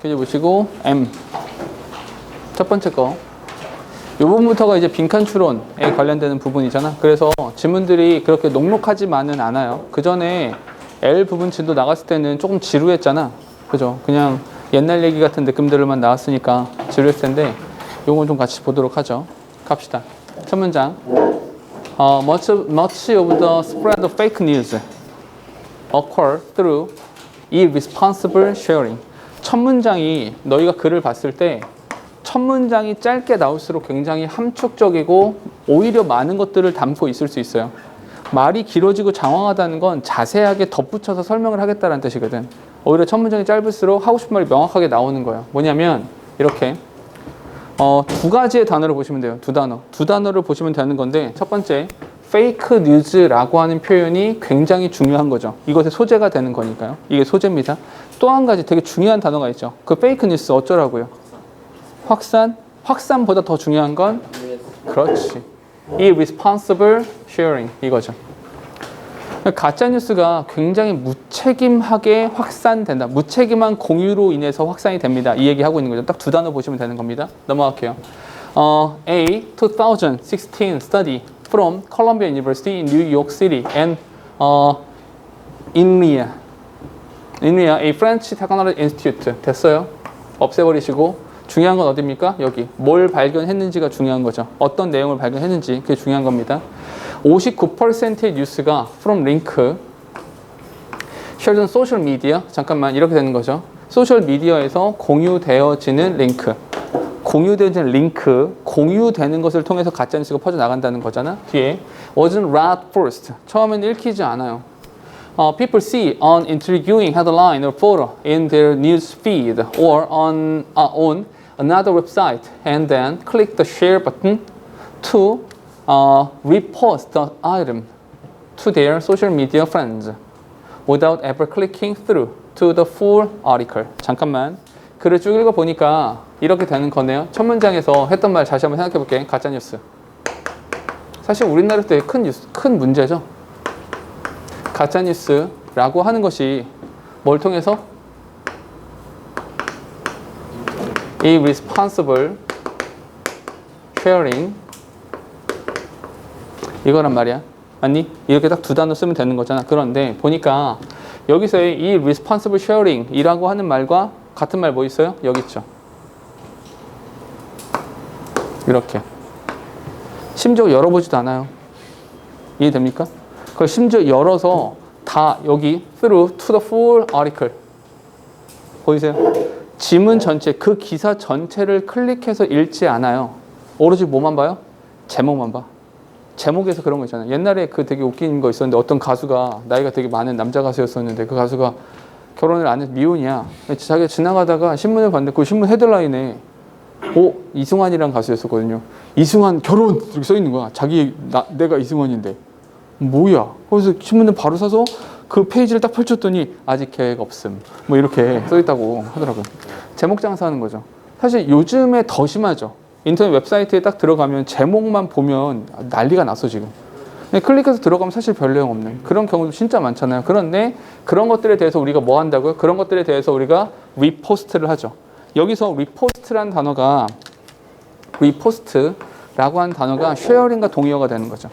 퀴즈 보시고 M 첫 번째 거. 이 부분부터가 이제 빈칸 추론에 관련되는 부분이잖아. 그래서 지문들이 그렇게 녹록하지만은 않아요. 그 전에 L 부분치도 나갔을 때는 조금 지루했잖아. 그죠? 그냥 옛날 얘기 같은 느낌들만 나왔으니까 지루했을 텐데 요건 좀 같이 보도록 하죠. 갑시다. 첫 문장. Much of the spread of fake news occur through irresponsible sharing. 첫 문장이 너희가 글을 봤을 때 첫 문장이 짧게 나올수록 굉장히 함축적이고 오히려 많은 것들을 담고 있을 수 있어요. 말이 길어지고 장황하다는 건 자세하게 덧붙여서 설명을 하겠다는 뜻이거든. 오히려 첫 문장이 짧을수록 하고 싶은 말이 명확하게 나오는 거예요. 뭐냐면 이렇게 두 가지의 단어를 보시면 돼요. 두 단어를 보시면 되는 건데 첫 번째 fake news라고 하는 표현이 굉장히 중요한 거죠. 이것의 소재가 되는 거니까요. 이게 소재입니다. 또 한 가지 되게 중요한 단어가 있죠. 그 fake news 어쩌라고요? 확산보다 더 중요한 건 그렇지. irresponsible sharing 이거죠. 가짜 뉴스가 굉장히 무책임하게 확산된다. 무책임한 공유로 인해서 확산이 됩니다. 이 얘기하고 있는 거죠. 딱 두 단어 보시면 되는 겁니다. 넘어갈게요. A 2016 study from Columbia University in New York City and INRIA, a French Technology Institute. 됐어요. 없애버리시고 중요한 건 어디입니까? 여기. 뭘 발견했는지가 중요한 거죠. 어떤 내용을 발견했는지 그게 중요한 겁니다. 59%의 뉴스가 from link shared on social media. 잠깐만 이렇게 되는 거죠. 소셜 미디어에서 공유되어지는 링크. 공유되어지는 링크, 공유되는 것을 통해서 가짜뉴스가 퍼져나간다는 거잖아. 뒤에 wasn't read first. 처음에는 읽히지 않아요. People see an intriguing headline or photo in their news feed or on another website and then click the share button to repost the item to their social media friends without ever clicking through to the full article. 잠깐만. 글을 쭉 읽어보니까 이렇게 되는 거네요. 첫 문장에서 했던 말 다시 한번 생각해볼게. 가짜뉴스. 사실 우리나라 때 큰 문제죠. 가짜뉴스라고 하는 것이 뭘 통해서? irresponsible sharing 이거란 말이야. 맞니? 이렇게 딱 두 단어 쓰면 되는 거잖아. 그런데 보니까 여기서의 이 responsible sharing 이라고 하는 말과 같은 말 뭐 있어요? 여기 있죠. 이렇게. 심지어 열어보지도 않아요. 이해됩니까? 그걸 심지어 열어서 다 여기 through to the full article 보이세요? 지문 전체, 그 기사 전체를 클릭해서 읽지 않아요. 오로지 뭐만 봐요? 제목만 봐. 제목에서 그런 거 있잖아요. 옛날에 그 되게 웃긴 거 있었는데 어떤 가수가 나이가 되게 많은 남자 가수였었는데 그 가수가 결혼을 안 해서 미혼이야. 자기가 지나가다가 신문을 봤는데 그 신문 헤드라인에 이승환이라는 가수였었거든요. 이승환 결혼 이렇게 써 있는 거야. 내가 이승환인데 뭐야? 그래서 신문을 바로 사서 그 페이지를 딱 펼쳤더니 아직 계획 없음. 뭐 이렇게 써 있다고 하더라고요. 제목 장사하는 거죠. 사실 요즘에 더 심하죠. 인터넷 웹사이트에 딱 들어가면 제목만 보면 난리가 났어 지금. 근데 클릭해서 들어가면 사실 별 내용 없는 그런 경우도 진짜 많잖아요. 그런데 그런 것들에 대해서 우리가 뭐 한다고요? 그런 것들에 대해서 우리가 리포스트를 하죠. 여기서 리포스트라는 단어가 리포스트라고 하는 단어가 쉐어링과 동의어가 되는 거죠.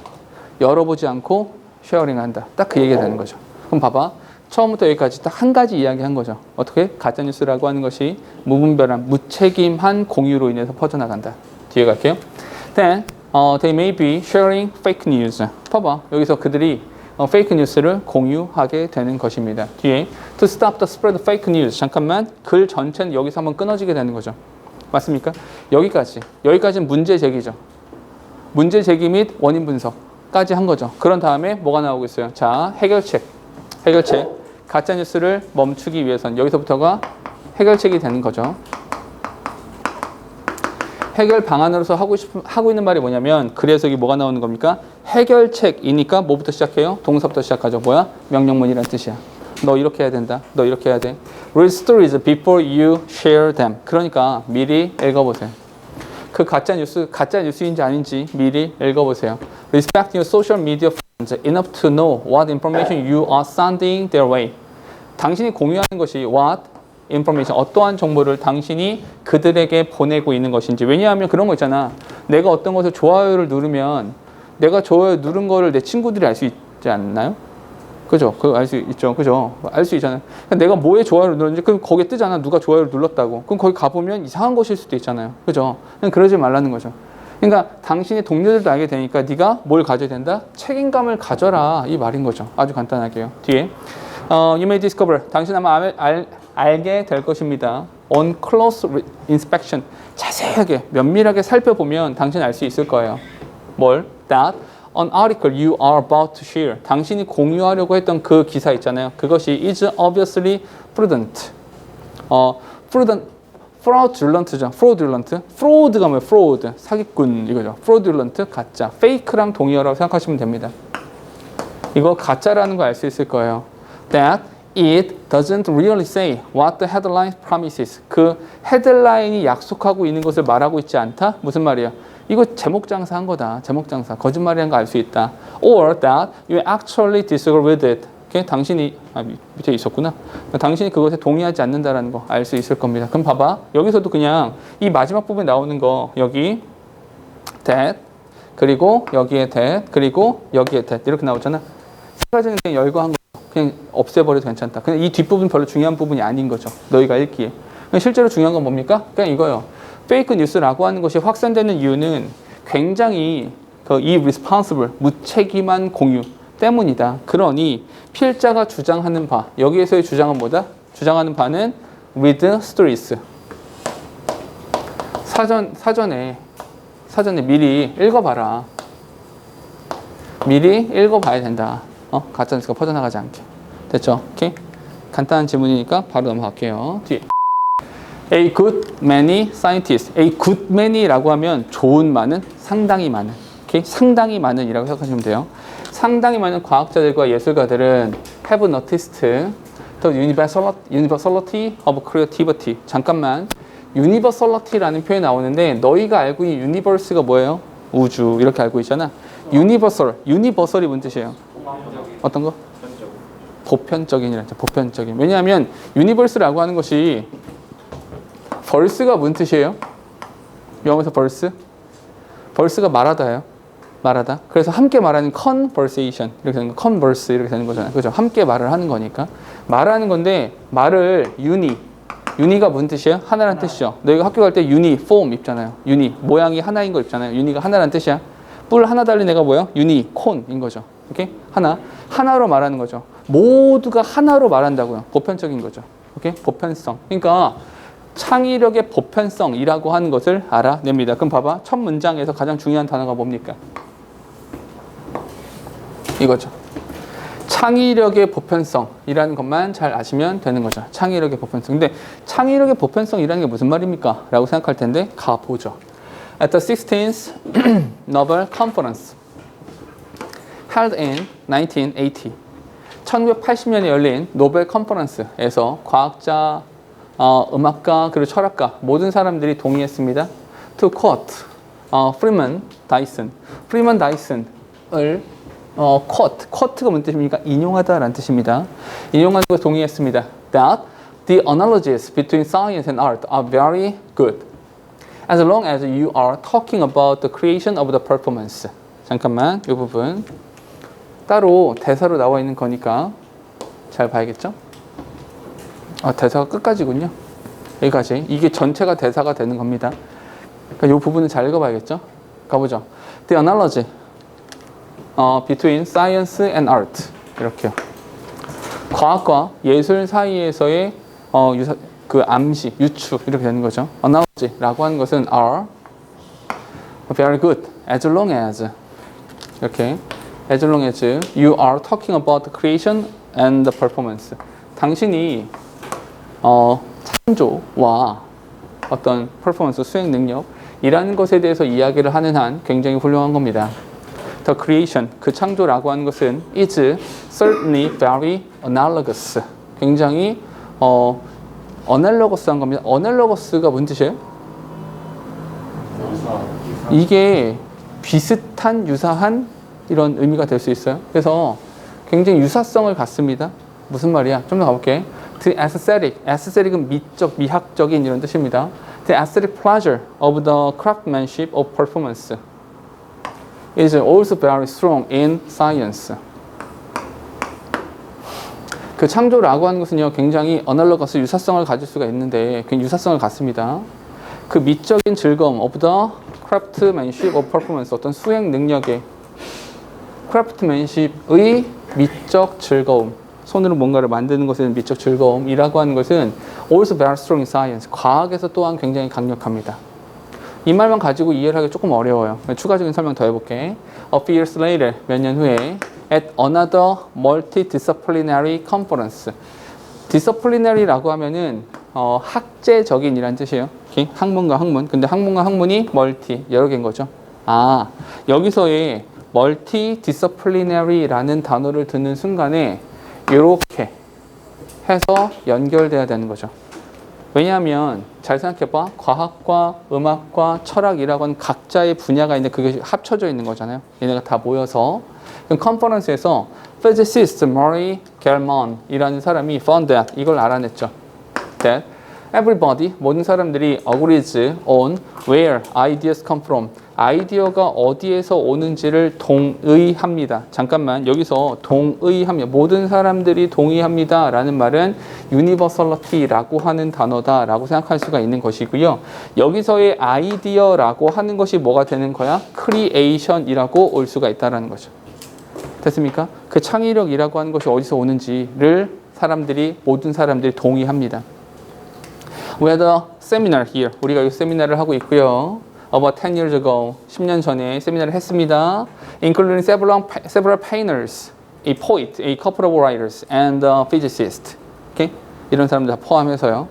열어보지 않고 쉐어링한다. 딱 그 얘기가 되는 거죠. 그럼 봐봐. 처음부터 여기까지 딱 한 가지 이야기한 거죠. 어떻게? 가짜뉴스라고 하는 것이 무분별한, 무책임한 공유로 인해서 퍼져나간다. 뒤에 갈게요. Then, they may be sharing fake news. 봐봐. 여기서 그들이 fake news를 공유하게 되는 것입니다. 뒤에 to stop the spread of fake news. 잠깐만. 글 전체는 여기서 한번 끊어지게 되는 거죠. 맞습니까? 여기까지는 문제 제기죠. 문제 제기 및 원인 분석까지 한 거죠. 그런 다음에 뭐가 나오고 있어요? 자, 해결책. 가짜뉴스를 멈추기 위해선 여기서부터가 해결책이 되는 거죠. 해결 방안으로서 하고 있는 말이 뭐냐면 그래서 여기 뭐가 나오는 겁니까? 해결책이니까 뭐부터 시작해요? 동사부터 시작하죠. 뭐야? 명령문이란 뜻이야. 너 이렇게 해야 된다. 너 이렇게 해야 돼. Read stories before you share them. 그러니까 미리 읽어보세요. 그 가짜뉴스인지 아닌지 미리 읽어보세요. Respect your social media friends enough to know what information you are sending their way. 당신이 공유하는 것이 what information, 어떠한 정보를 당신이 그들에게 보내고 있는 것인지. 왜냐하면 그런 거 있잖아. 내가 어떤 것을 좋아요를 누르면 내가 좋아요 누른 거를 내 친구들이 알 수 있지 않나요? 그죠? 그거 알 수 있죠. 그죠? 알 수 있잖아요. 내가 뭐에 좋아요를 눌렀는지, 그럼 거기에 뜨잖아. 누가 좋아요를 눌렀다고. 그럼 거기 가보면 이상한 것일 수도 있잖아요. 그죠? 그냥 그러지 말라는 거죠. 그러니까 당신의 동료들도 알게 되니까 네가 뭘 가져야 된다? 책임감을 가져라. 이 말인 거죠. 아주 간단하게요. 뒤에. You may discover. 당신 아마 알게 될 것입니다. On close inspection. 자세하게, 면밀하게 살펴보면 당신 알 수 있을 거예요. 뭘? That an article you are about to share. 당신이 공유하려고 했던 그 기사 있잖아요. 그것이 is obviously fraudulent. fraudulent죠. fraud가 뭐예요? fraud. 사기꾼 이거죠. fraudulent, 가짜. fake랑 동의어라고 생각하시면 됩니다. 이거 가짜라는 거 알 수 있을 거예요. That it doesn't really say what the headline promises. 그 헤드라인이 약속하고 있는 것을 말하고 있지 않다? 무슨 말이에요? 이거 제목 장사한 거다. 제목 장사. 거짓말이라는 거 알 수 있다. Or that you actually disagree with it. 당신이 밑에 있었구나. 당신이 그것에 동의하지 않는다라는 거 알 수 있을 겁니다. 그럼 봐봐. 여기서도 그냥 이 마지막 부분에 나오는 거 여기 that 그리고 여기에 that 그리고 여기에 that 이렇게 나오잖아. 세 가지는 그냥 열거한 거 그냥 없애버려도 괜찮다. 그냥 이 뒷부분 별로 중요한 부분이 아닌 거죠. 너희가 읽기에. 실제로 중요한 건 뭡니까? 그냥 이거요. 페이크 뉴스라고 하는 것이 확산되는 이유는 굉장히 이 responsible, 무책임한 공유 때문이다. 그러니 필자가 주장하는 바, 여기에서의 주장은 뭐다? 주장하는 바는 read stories. 사전에 미리 읽어봐라. 미리 읽어봐야 된다. 가짜뉴스가 퍼져나가지 않게. 됐죠? 오케이? 간단한 질문이니까 바로 넘어갈게요. 뒤에. A good many scientists. A good many라고 하면 좋은 많은, 상당히 많은. 오케이? 상당히 많은이라고 생각하시면 돼요. 상당히 많은 과학자들과 예술가들은 have noticed the universality of creativity. 잠깐만. universality라는 표현이 나오는데 너희가 알고 있는 universe가 뭐예요? 우주. 이렇게 알고 있잖아. universal이 뭔 뜻이에요? 어떤 거? 보편적인이라죠. 보편적인. 왜냐하면 universe라고 하는 것이 벌스가 뭔 뜻이에요? 영어에서 벌스가 말하다예요. 말하다. 그래서 함께 말하는 conversation 이렇게 되는 거. converse 이렇게 되는 거잖아요. 그죠? 함께 말을 하는 거니까 말하는 건데 말을 uni가 뭔 뜻이에요? 하나란 뜻이죠. 너희가 학교 갈 때 uniform 입잖아요. 모양이 하나인 거 입잖아요. uni가 하나란 뜻이야. 뿔 하나 달린 애가 뭐예요? unicorn인 거죠. 오케이? 하나로 말하는 거죠. 모두가 하나로 말한다고요. 보편적인 거죠. 오케이? 보편성. 그러니까 창의력의 보편성이라고 하는 것을 알아냅니다. 그럼 봐봐. 첫 문장에서 가장 중요한 단어가 뭡니까? 이거죠. 창의력의 보편성이라는 것만 잘 아시면 되는 거죠. 창의력의 보편성. 근데 창의력의 보편성이라는 게 무슨 말입니까? 라고 생각할 텐데 가보죠. At the 16th Nobel Conference held in 1980 1980년에 열린 노벨 컨퍼런스에서 과학자, 음악가, 그리고 철학가 모든 사람들이 동의했습니다. To quote Freeman Dyson을 quote가 무슨 뜻입니까? 인용하다라는 뜻입니다. 인용하는 거 동의했습니다. That the analogies between science and art are very good as long as you are talking about the creation of the performance. 잠깐만, 이 부분 따로 대사로 나와 있는 거니까 잘 봐야겠죠? 대사가 끝까지군요. 여기까지. 이게 전체가 대사가 되는 겁니다. 그러니까 이 부분은 잘 읽어봐야겠죠? 가보죠. The analogy between science and art. 이렇게요. 과학과 예술 사이에서의 암시, 유추 이렇게 되는 거죠. analogy라고 하는 것은 are very good as long as 이렇게 as long as you are talking about the creation and the performance. 당신이 창조와 어떤 performance, 수행 능력이라는 것에 대해서 이야기를 하는 한 굉장히 훌륭한 겁니다. The creation, 그 창조라고 하는 것은 is certainly very analogous. 굉장히 어널러거스한 겁니다. 어널러거스가 뭔 뜻이에요? 이게 비슷한, 유사한 이런 의미가 될 수 있어요. 그래서 굉장히 유사성을 갖습니다. 무슨 말이야? 좀 더 가볼게. The aesthetic, aesthetic은 미적, 미학적인 이런 뜻입니다. The aesthetic pleasure of the craftsmanship of performance is also very strong in science. 그 창조라고 하는 것은요, 굉장히 어널러거스 유사성을 가질 수가 있는데, 그 유사성을 갖습니다. 그 미적인 즐거움, of the craftsmanship of performance, 어떤 수행 능력의 craftsmanship의 미적 즐거움, 손으로 뭔가를 만드는 것에 대한 미적 즐거움이라고 하는 것은 also very strong in science, 과학에서 또한 굉장히 강력합니다. 이 말만 가지고 이해를 하기 조금 어려워요. 추가적인 설명 더 해볼게. A few years later, 몇 년 후에 at another multidisciplinary conference. disciplinary라고 하면은 학제적인이란 뜻이에요. okay? 학문과 학문. 근데 학문과 학문이 멀티, 여러 개인 거죠. 아, 여기서의 multidisciplinary라는 단어를 듣는 순간에 이렇게 해서 연결돼야 되는 거죠. 왜냐하면 잘 생각해봐. 과학과 음악과 철학이라고 하는 각자의 분야가 있는데 그게 합쳐져 있는 거잖아요. 얘네가 다 모여서. 그럼 컨퍼런스에서 physicist Murray Gell-Mann 이라는 사람이 found that 이걸 알아냈죠. That everybody, 모든 사람들이 agrees on where ideas come from. 아이디어가 어디에서 오는지를 동의합니다. 잠깐만, 여기서 동의합니다. 모든 사람들이 동의합니다 라는 말은 universality라고 하는 단어다 라고 생각할 수가 있는 것이고요. 여기서의 아이디어라고 하는 것이 뭐가 되는 거야? creation이라고 올 수가 있다는 거죠. 됐습니까? 그 창의력이라고 하는 것이 어디서 오는지를 모든 사람들이 동의합니다. We had a seminar here. 우리가 이 세미나를 하고 있고요. About 10 years ago, 10년 전에 세미나를 했습니다. Including several painters, a poet, a couple of writers, and a physicist. Okay? 이런 사람들 다 포함해서요.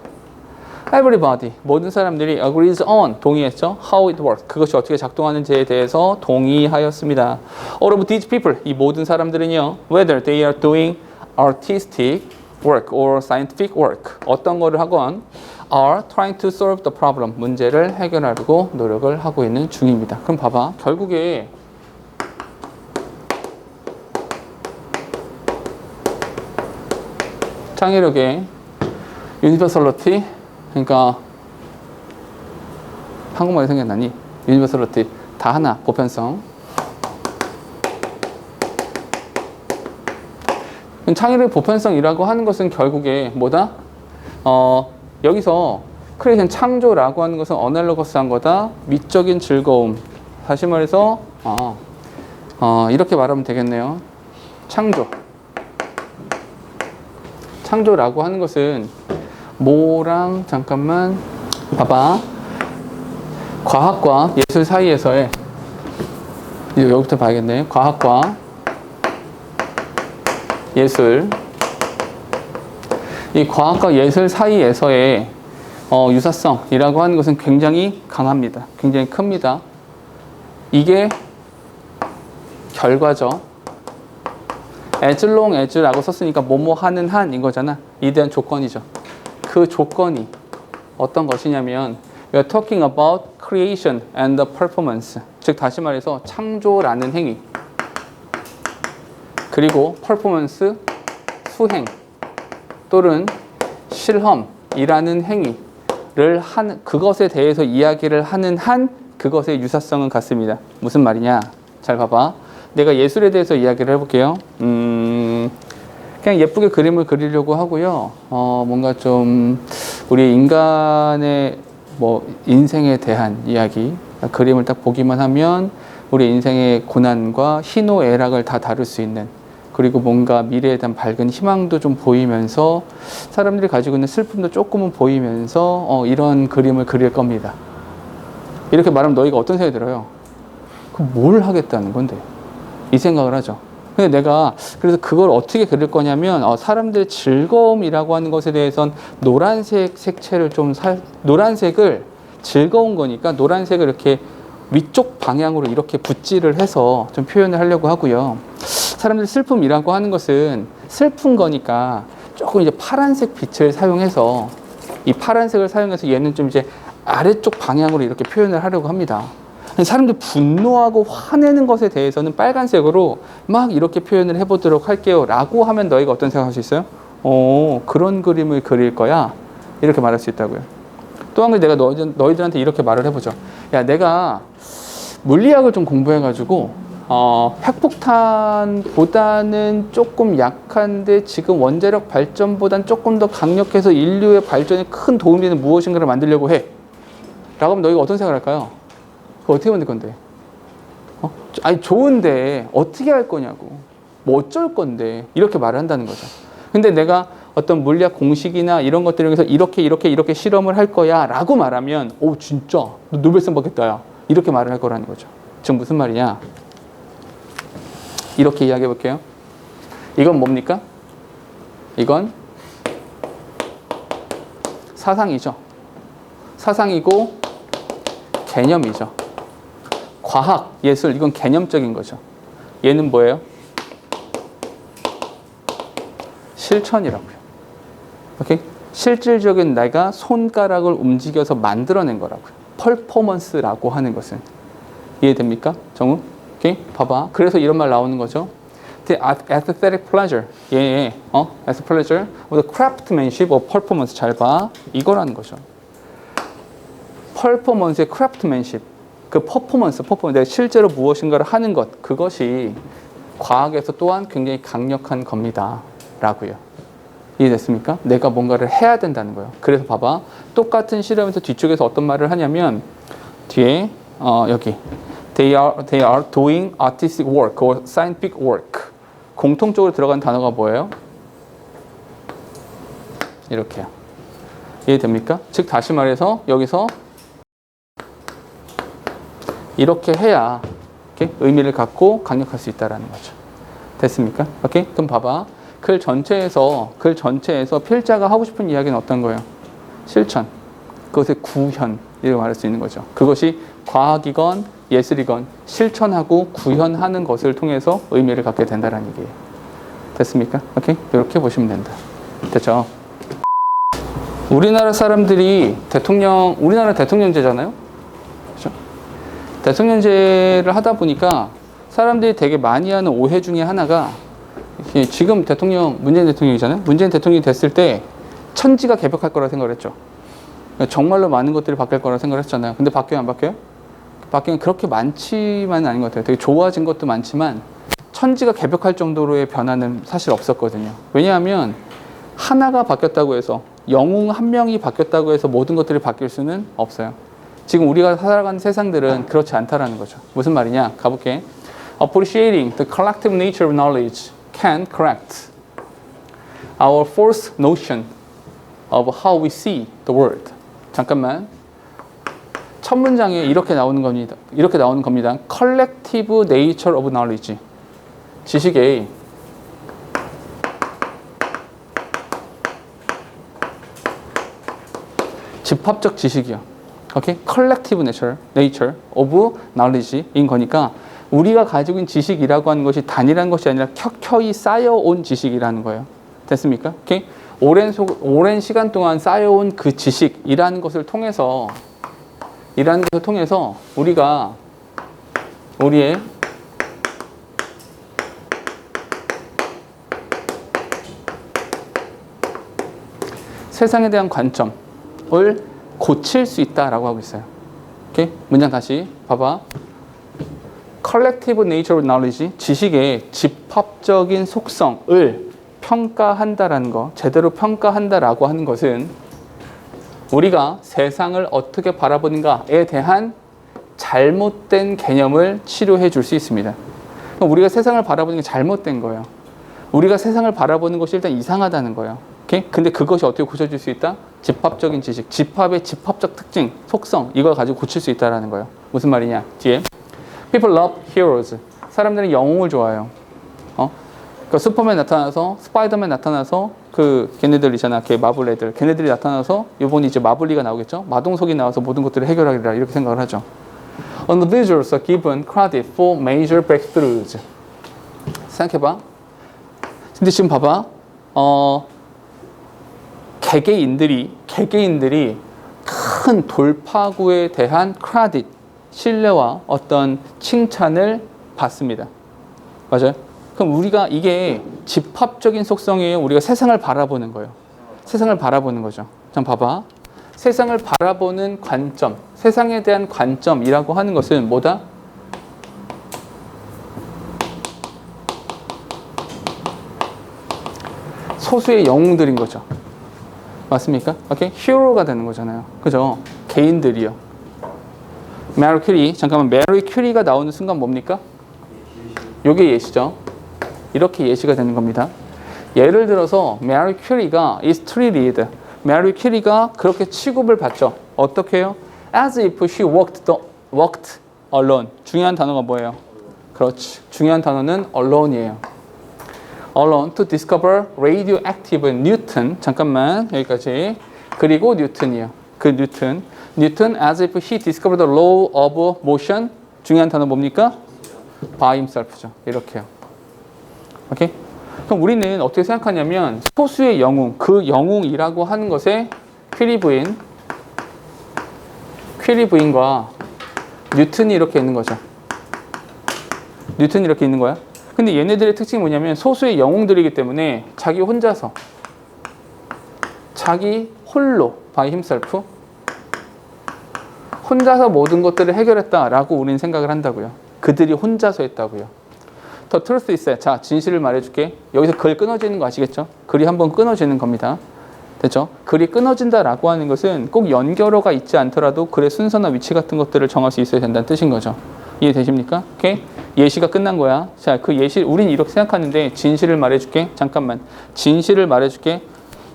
Everybody, 모든 사람들이 agrees on, 동의했죠. How it works, 그것이 어떻게 작동하는지에 대해서 동의하였습니다. All of these people, 이 모든 사람들은요, whether they are doing artistic work or scientific work, 어떤 거를 하건 are trying to solve the problem, 문제를 해결하려고 노력을 하고 있는 중입니다. 그럼 봐봐, 결국에 창의력의 universality, 그러니까 한국말이 생각나니? universality, 다 하나, 보편성. 창의력의 보편성이라고 하는 것은 결국에 뭐다? 여기서 크리에이션, 창조라고 하는 것은 어널러거스한 거다. 미적인 즐거움. 다시 말해서 이렇게 말하면 되겠네요. 창조라고 하는 것은 뭐랑 잠깐만 봐봐. 과학과 예술 사이에서의 이제 여기부터 봐야겠네. 과학과 예술, 이 과학과 예술 사이에서의 유사성이라고 하는 것은 굉장히 강합니다. 굉장히 큽니다. 이게 결과죠. as long as라고 썼으니까 뭐뭐 하는 한인 거잖아. 이 대한 조건이죠. 그 조건이 어떤 것이냐면 We are talking about creation and performance. 즉 다시 말해서 창조라는 행위, 그리고 퍼포먼스, 수행 또는 실험이라는 행위를 하는, 그것에 대해서 이야기를 하는 한 그것의 유사성은 같습니다. 무슨 말이냐? 잘 봐봐. 내가 예술에 대해서 이야기를 해볼게요. 그냥 예쁘게 그림을 그리려고 하고요. 뭔가 좀 우리 인간의 인생에 대한 이야기, 그림을 딱 보기만 하면 우리 인생의 고난과 희노애락을 다 다룰 수 있는, 그리고 뭔가 미래에 대한 밝은 희망도 좀 보이면서 사람들이 가지고 있는 슬픔도 조금은 보이면서 이런 그림을 그릴 겁니다. 이렇게 말하면 너희가 어떤 생각이 들어요? 그럼 뭘 하겠다는 건데? 이 생각을 하죠. 근데 내가 그래서 그걸 어떻게 그릴 거냐면 사람들의 즐거움이라고 하는 것에 대해서는 노란색 색채를 노란색을 즐거운 거니까 노란색을 이렇게 위쪽 방향으로 이렇게 붓질을 해서 좀 표현을 하려고 하고요. 사람들 슬픔이라고 하는 것은 슬픈 거니까 조금 이제 파란색 빛을 사용해서, 이 파란색을 사용해서 얘는 좀 이제 아래쪽 방향으로 이렇게 표현을 하려고 합니다. 사람들 분노하고 화내는 것에 대해서는 빨간색으로 막 이렇게 표현을 해보도록 할게요 라고 하면 너희가 어떤 생각할 수 있어요? 그런 그림을 그릴 거야. 이렇게 말할 수 있다고요. 또 한 가지 내가 너희들한테 이렇게 말을 해보죠. 야, 내가 물리학을 좀 공부해가지고 핵폭탄보다는 조금 약한데 지금 원자력 발전보다는 조금 더 강력해서 인류의 발전에 큰 도움이 되는 무엇인가를 만들려고 해. 라고 하면 너희가 어떤 생각을 할까요? 그거 어떻게 만들 건데? 아니 좋은데 어떻게 할 거냐고. 뭐 어쩔 건데. 이렇게 말을 한다는 거죠. 근데 내가 어떤 물리학 공식이나 이런 것들을 위해서 이렇게 실험을 할 거야 라고 말하면 진짜 너 노벨상 받겠다 야. 이렇게 말을 할 거라는 거죠. 지금 무슨 말이냐? 이렇게 이야기해 볼게요. 이건 뭡니까? 이건 사상이죠. 사상이고 개념이죠. 과학, 예술, 이건 개념적인 거죠. 얘는 뭐예요? 실천이라고요. 오케이? 실질적인 내가 손가락을 움직여서 만들어낸 거라고요. 퍼포먼스라고 하는 것은. 이해됩니까? 정우? 오케이? 봐봐. 그래서 이런 말 나오는 거죠. The aesthetic pleasure. as pleasure of the craftsmanship of performance. 잘 봐. 이거라는 거죠. 퍼포먼스의 craftsmanship. 그 퍼포먼스. 내가 실제로 무엇인가를 하는 것. 그것이 과학에서 또한 굉장히 강력한 겁니다. 라고요. 이해됐습니까? 내가 뭔가를 해야 된다는 거예요. 그래서 봐봐. 똑같은 실험에서 뒤쪽에서 어떤 말을 하냐면 뒤에 여기 They are doing artistic work or scientific work. 공통적으로 들어간 단어가 뭐예요? 이렇게요. 이해됩니까? 즉 다시 말해서 여기서 이렇게 해야 이렇게 의미를 갖고 강력할 수 있다라는 거죠. 됐습니까? 오케이? 그럼 봐봐. 글 전체에서 필자가 하고 싶은 이야기는 어떤 거예요? 실천. 그것의 구현. 이라고 말할 수 있는 거죠. 그것이 과학이건 예술이건 실천하고 구현하는 것을 통해서 의미를 갖게 된다는 얘기예요. 됐습니까? 오케이? 이렇게 보시면 된다. 됐죠? 우리나라 사람들이 우리나라 대통령제잖아요? 그렇죠? 대통령제를 하다 보니까 사람들이 되게 많이 하는 오해 중에 하나가 지금 문재인 대통령이잖아요? 문재인 대통령이 됐을 때 천지가 개벽할 거라 생각을 했죠. 정말로 많은 것들이 바뀔 거라 생각을 했잖아요. 근데 바뀌어요, 안 바뀌어요? 바뀌면 그렇게 많지만은 아닌 것 같아요. 되게 좋아진 것도 많지만 천지가 개벽할 정도로의 변화는 사실 없었거든요. 왜냐하면 하나가 바뀌었다고 해서 영웅 한 명이 바뀌었다고 해서 모든 것들이 바뀔 수는 없어요. 지금 우리가 살아가는 세상들은 그렇지 않다라는 거죠. 무슨 말이냐? 가볼게. Appreciating the collective nature of knowledge can correct our false notion of how we see the world. 잠깐만. 첫 문장에 이렇게 나오는 겁니다. Collective nature of knowledge. 지식의 집합적 지식이요. 오케이? Collective nature of knowledge인 거니까 우리가 가지고 있는 지식이라고 하는 것이 단일한 것이 아니라 켜켜이 쌓여온 지식이라는 거예요. 됐습니까? 오케이? 오랜 시간 동안 쌓여온 그 지식이라는 것을 통해서 우리가 우리의 세상에 대한 관점을 고칠 수 있다라고 하고 있어요. 오케이? 문장 다시 봐봐. Collective nature of knowledge, 지식의 집합적인 속성을 평가한다라는 거, 제대로 평가한다라고 하는 것은 우리가 세상을 어떻게 바라보는가에 대한 잘못된 개념을 치료해 줄 수 있습니다. 그럼 우리가 세상을 바라보는 게 잘못된 거예요. 우리가 세상을 바라보는 것이 일단 이상하다는 거예요. 오케이? 근데 그것이 어떻게 고쳐질 수 있다? 집합적인 지식, 집합의 집합적 특징, 속성, 이걸 가지고 고칠 수 있다는 거예요. 무슨 말이냐? 뒤에 People love heroes. 사람들은 영웅을 좋아해요. 그러니까 슈퍼맨 나타나서, 스파이더맨 나타나서, 걔네들 있잖아, 마블 애들. 걔네들이 나타나서, 이번에 이제 마블리가 나오겠죠? 마동석이 나와서 모든 것들을 해결하리라, 이렇게 생각을 하죠. Individuals are given credit for major breakthroughs. 생각해봐. 근데 지금 봐봐. 개개인들이 큰 돌파구에 대한 크레딧, 신뢰와 어떤 칭찬을 받습니다. 맞아요? 그럼 우리가 이게 집합적인 속성이에요? 우리가 세상을 바라보는 거예요? 세상을 바라보는 거죠. 자, 봐봐. 세상을 바라보는 관점, 세상에 대한 관점이라고 하는 것은 뭐다? 소수의 영웅들인 거죠. 맞습니까? 오케이? 히어로가 되는 거잖아요. 그죠? 개인들이요. 메리 큐리, 잠깐만, 메리 큐리가 나오는 순간 뭡니까? 요게 예시죠. 이렇게 예시가 되는 겁니다. 예를 들어서 메리 큐리가 is treated. 메리 큐리가 그렇게 취급을 받죠. 어떻게 해요? As if she worked alone. 중요한 단어가 뭐예요? 그렇지. 중요한 단어는 alone이에요. alone to discover radioactive Newton. 잠깐만, 여기까지. 그리고 뉴턴이에요. 그 뉴턴. 뉴턴 as if he discovered the law of motion. 중요한 단어 뭡니까? by himself죠. 이렇게요. 오케이? 그럼 우리는 어떻게 생각하냐면 소수의 영웅, 그 영웅이라고 하는 것에 퀴리 부인과 뉴턴이 이렇게 있는 거죠. 뉴턴이 이렇게 있는 거야. 근데 얘네들의 특징이 뭐냐면 소수의 영웅들이기 때문에 자기 혼자서, 자기 홀로, by himself, 혼자서 모든 것들을 해결했다라고 우리는 생각을 한다고요. 그들이 혼자서 했다고요. The truth is that. 자, 진실을 말해줄게. 여기서 글 끊어지는 거 아시겠죠? 글이 한번 끊어지는 겁니다. 됐죠? 글이 끊어진다라고 하는 것은 꼭 연결어가 있지 않더라도 글의 순서나 위치 같은 것들을 정할 수 있어야 된다는 뜻인 거죠. 이해되십니까? 오케이? 예시가 끝난 거야. 자, 그 예시, 우린 이렇게 생각하는데 진실을 말해줄게. 잠깐만. 진실을 말해줄게.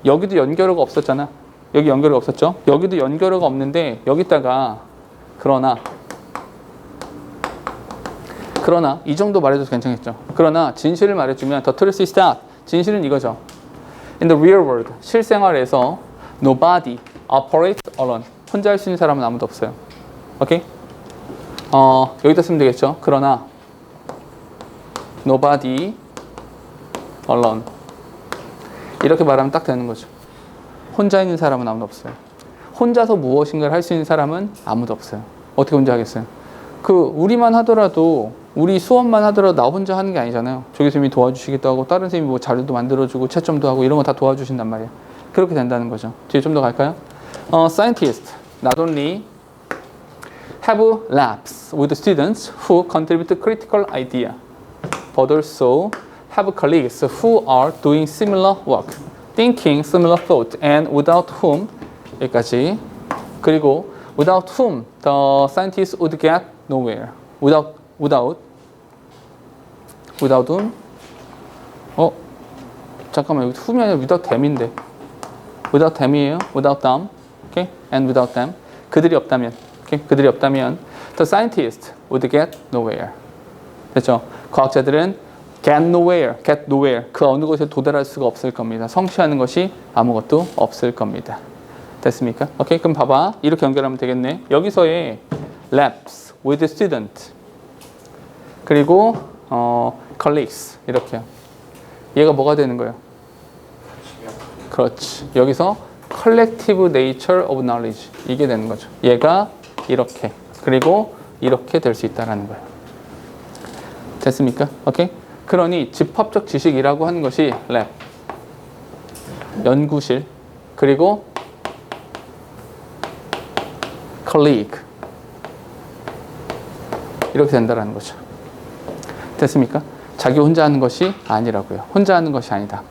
여기도 연결어가 없었잖아. 여기 연결어가 없었죠? 여기도 연결어가 없는데 여기다가 그러나 이 정도 말해줘도 괜찮겠죠. 그러나 진실을 말해주면 the truth is that. 진실은 이거죠. In the real world, 실생활에서 nobody operates alone. 혼자 할 수 있는 사람은 아무도 없어요. 오케이? 여기다 쓰면 되겠죠. 그러나 nobody alone. 이렇게 말하면 딱 되는 거죠. 혼자 있는 사람은 아무도 없어요. 혼자서 무엇인가를 할 수 있는 사람은 아무도 없어요. 어떻게 혼자 하겠어요? 우리만 하더라도, 우리 수업만 하더라도 나 혼자 하는 게 아니잖아요. 조교 선생님이 도와주시기도 하고, 다른 선생님이 뭐 자료도 만들어주고, 채점도 하고, 이런 거 다 도와주신단 말이에요. 그렇게 된다는 거죠. 뒤에 좀 더 갈까요? Scientists not only have labs with students who contribute critical idea, but also have colleagues who are doing similar work, thinking similar thought, and without whom, 여기까지. 그리고 without whom the scientists would get nowhere. without whom? 잠깐만, 여기 whom이 아니라 without them인데. without them이에요. without them. Okay? And without them. 그들이 없다면. Okay? 그들이 없다면 the scientists would get nowhere. 됐죠? 과학자들은 get nowhere. 그 어느 곳에 도달할 수가 없을 겁니다. 성취하는 것이 아무것도 없을 겁니다. 됐습니까? 오케이, 그럼 봐봐. 이렇게 연결하면 되겠네. 여기서의 labs with student 그리고 colleagues 이렇게요. 얘가 뭐가 되는 거예요? 그렇지. 여기서 collective nature of knowledge 이게 되는 거죠. 얘가 이렇게 그리고 이렇게 될 수 있다라는 거예요. 됐습니까? 오케이. 그러니 집합적 지식이라고 하는 것이 lab 연구실 그리고 colleague 이렇게 된다라는 거죠. 됐습니까? 자기 혼자 하는 것이 아니라고요. 혼자 하는 것이 아니다.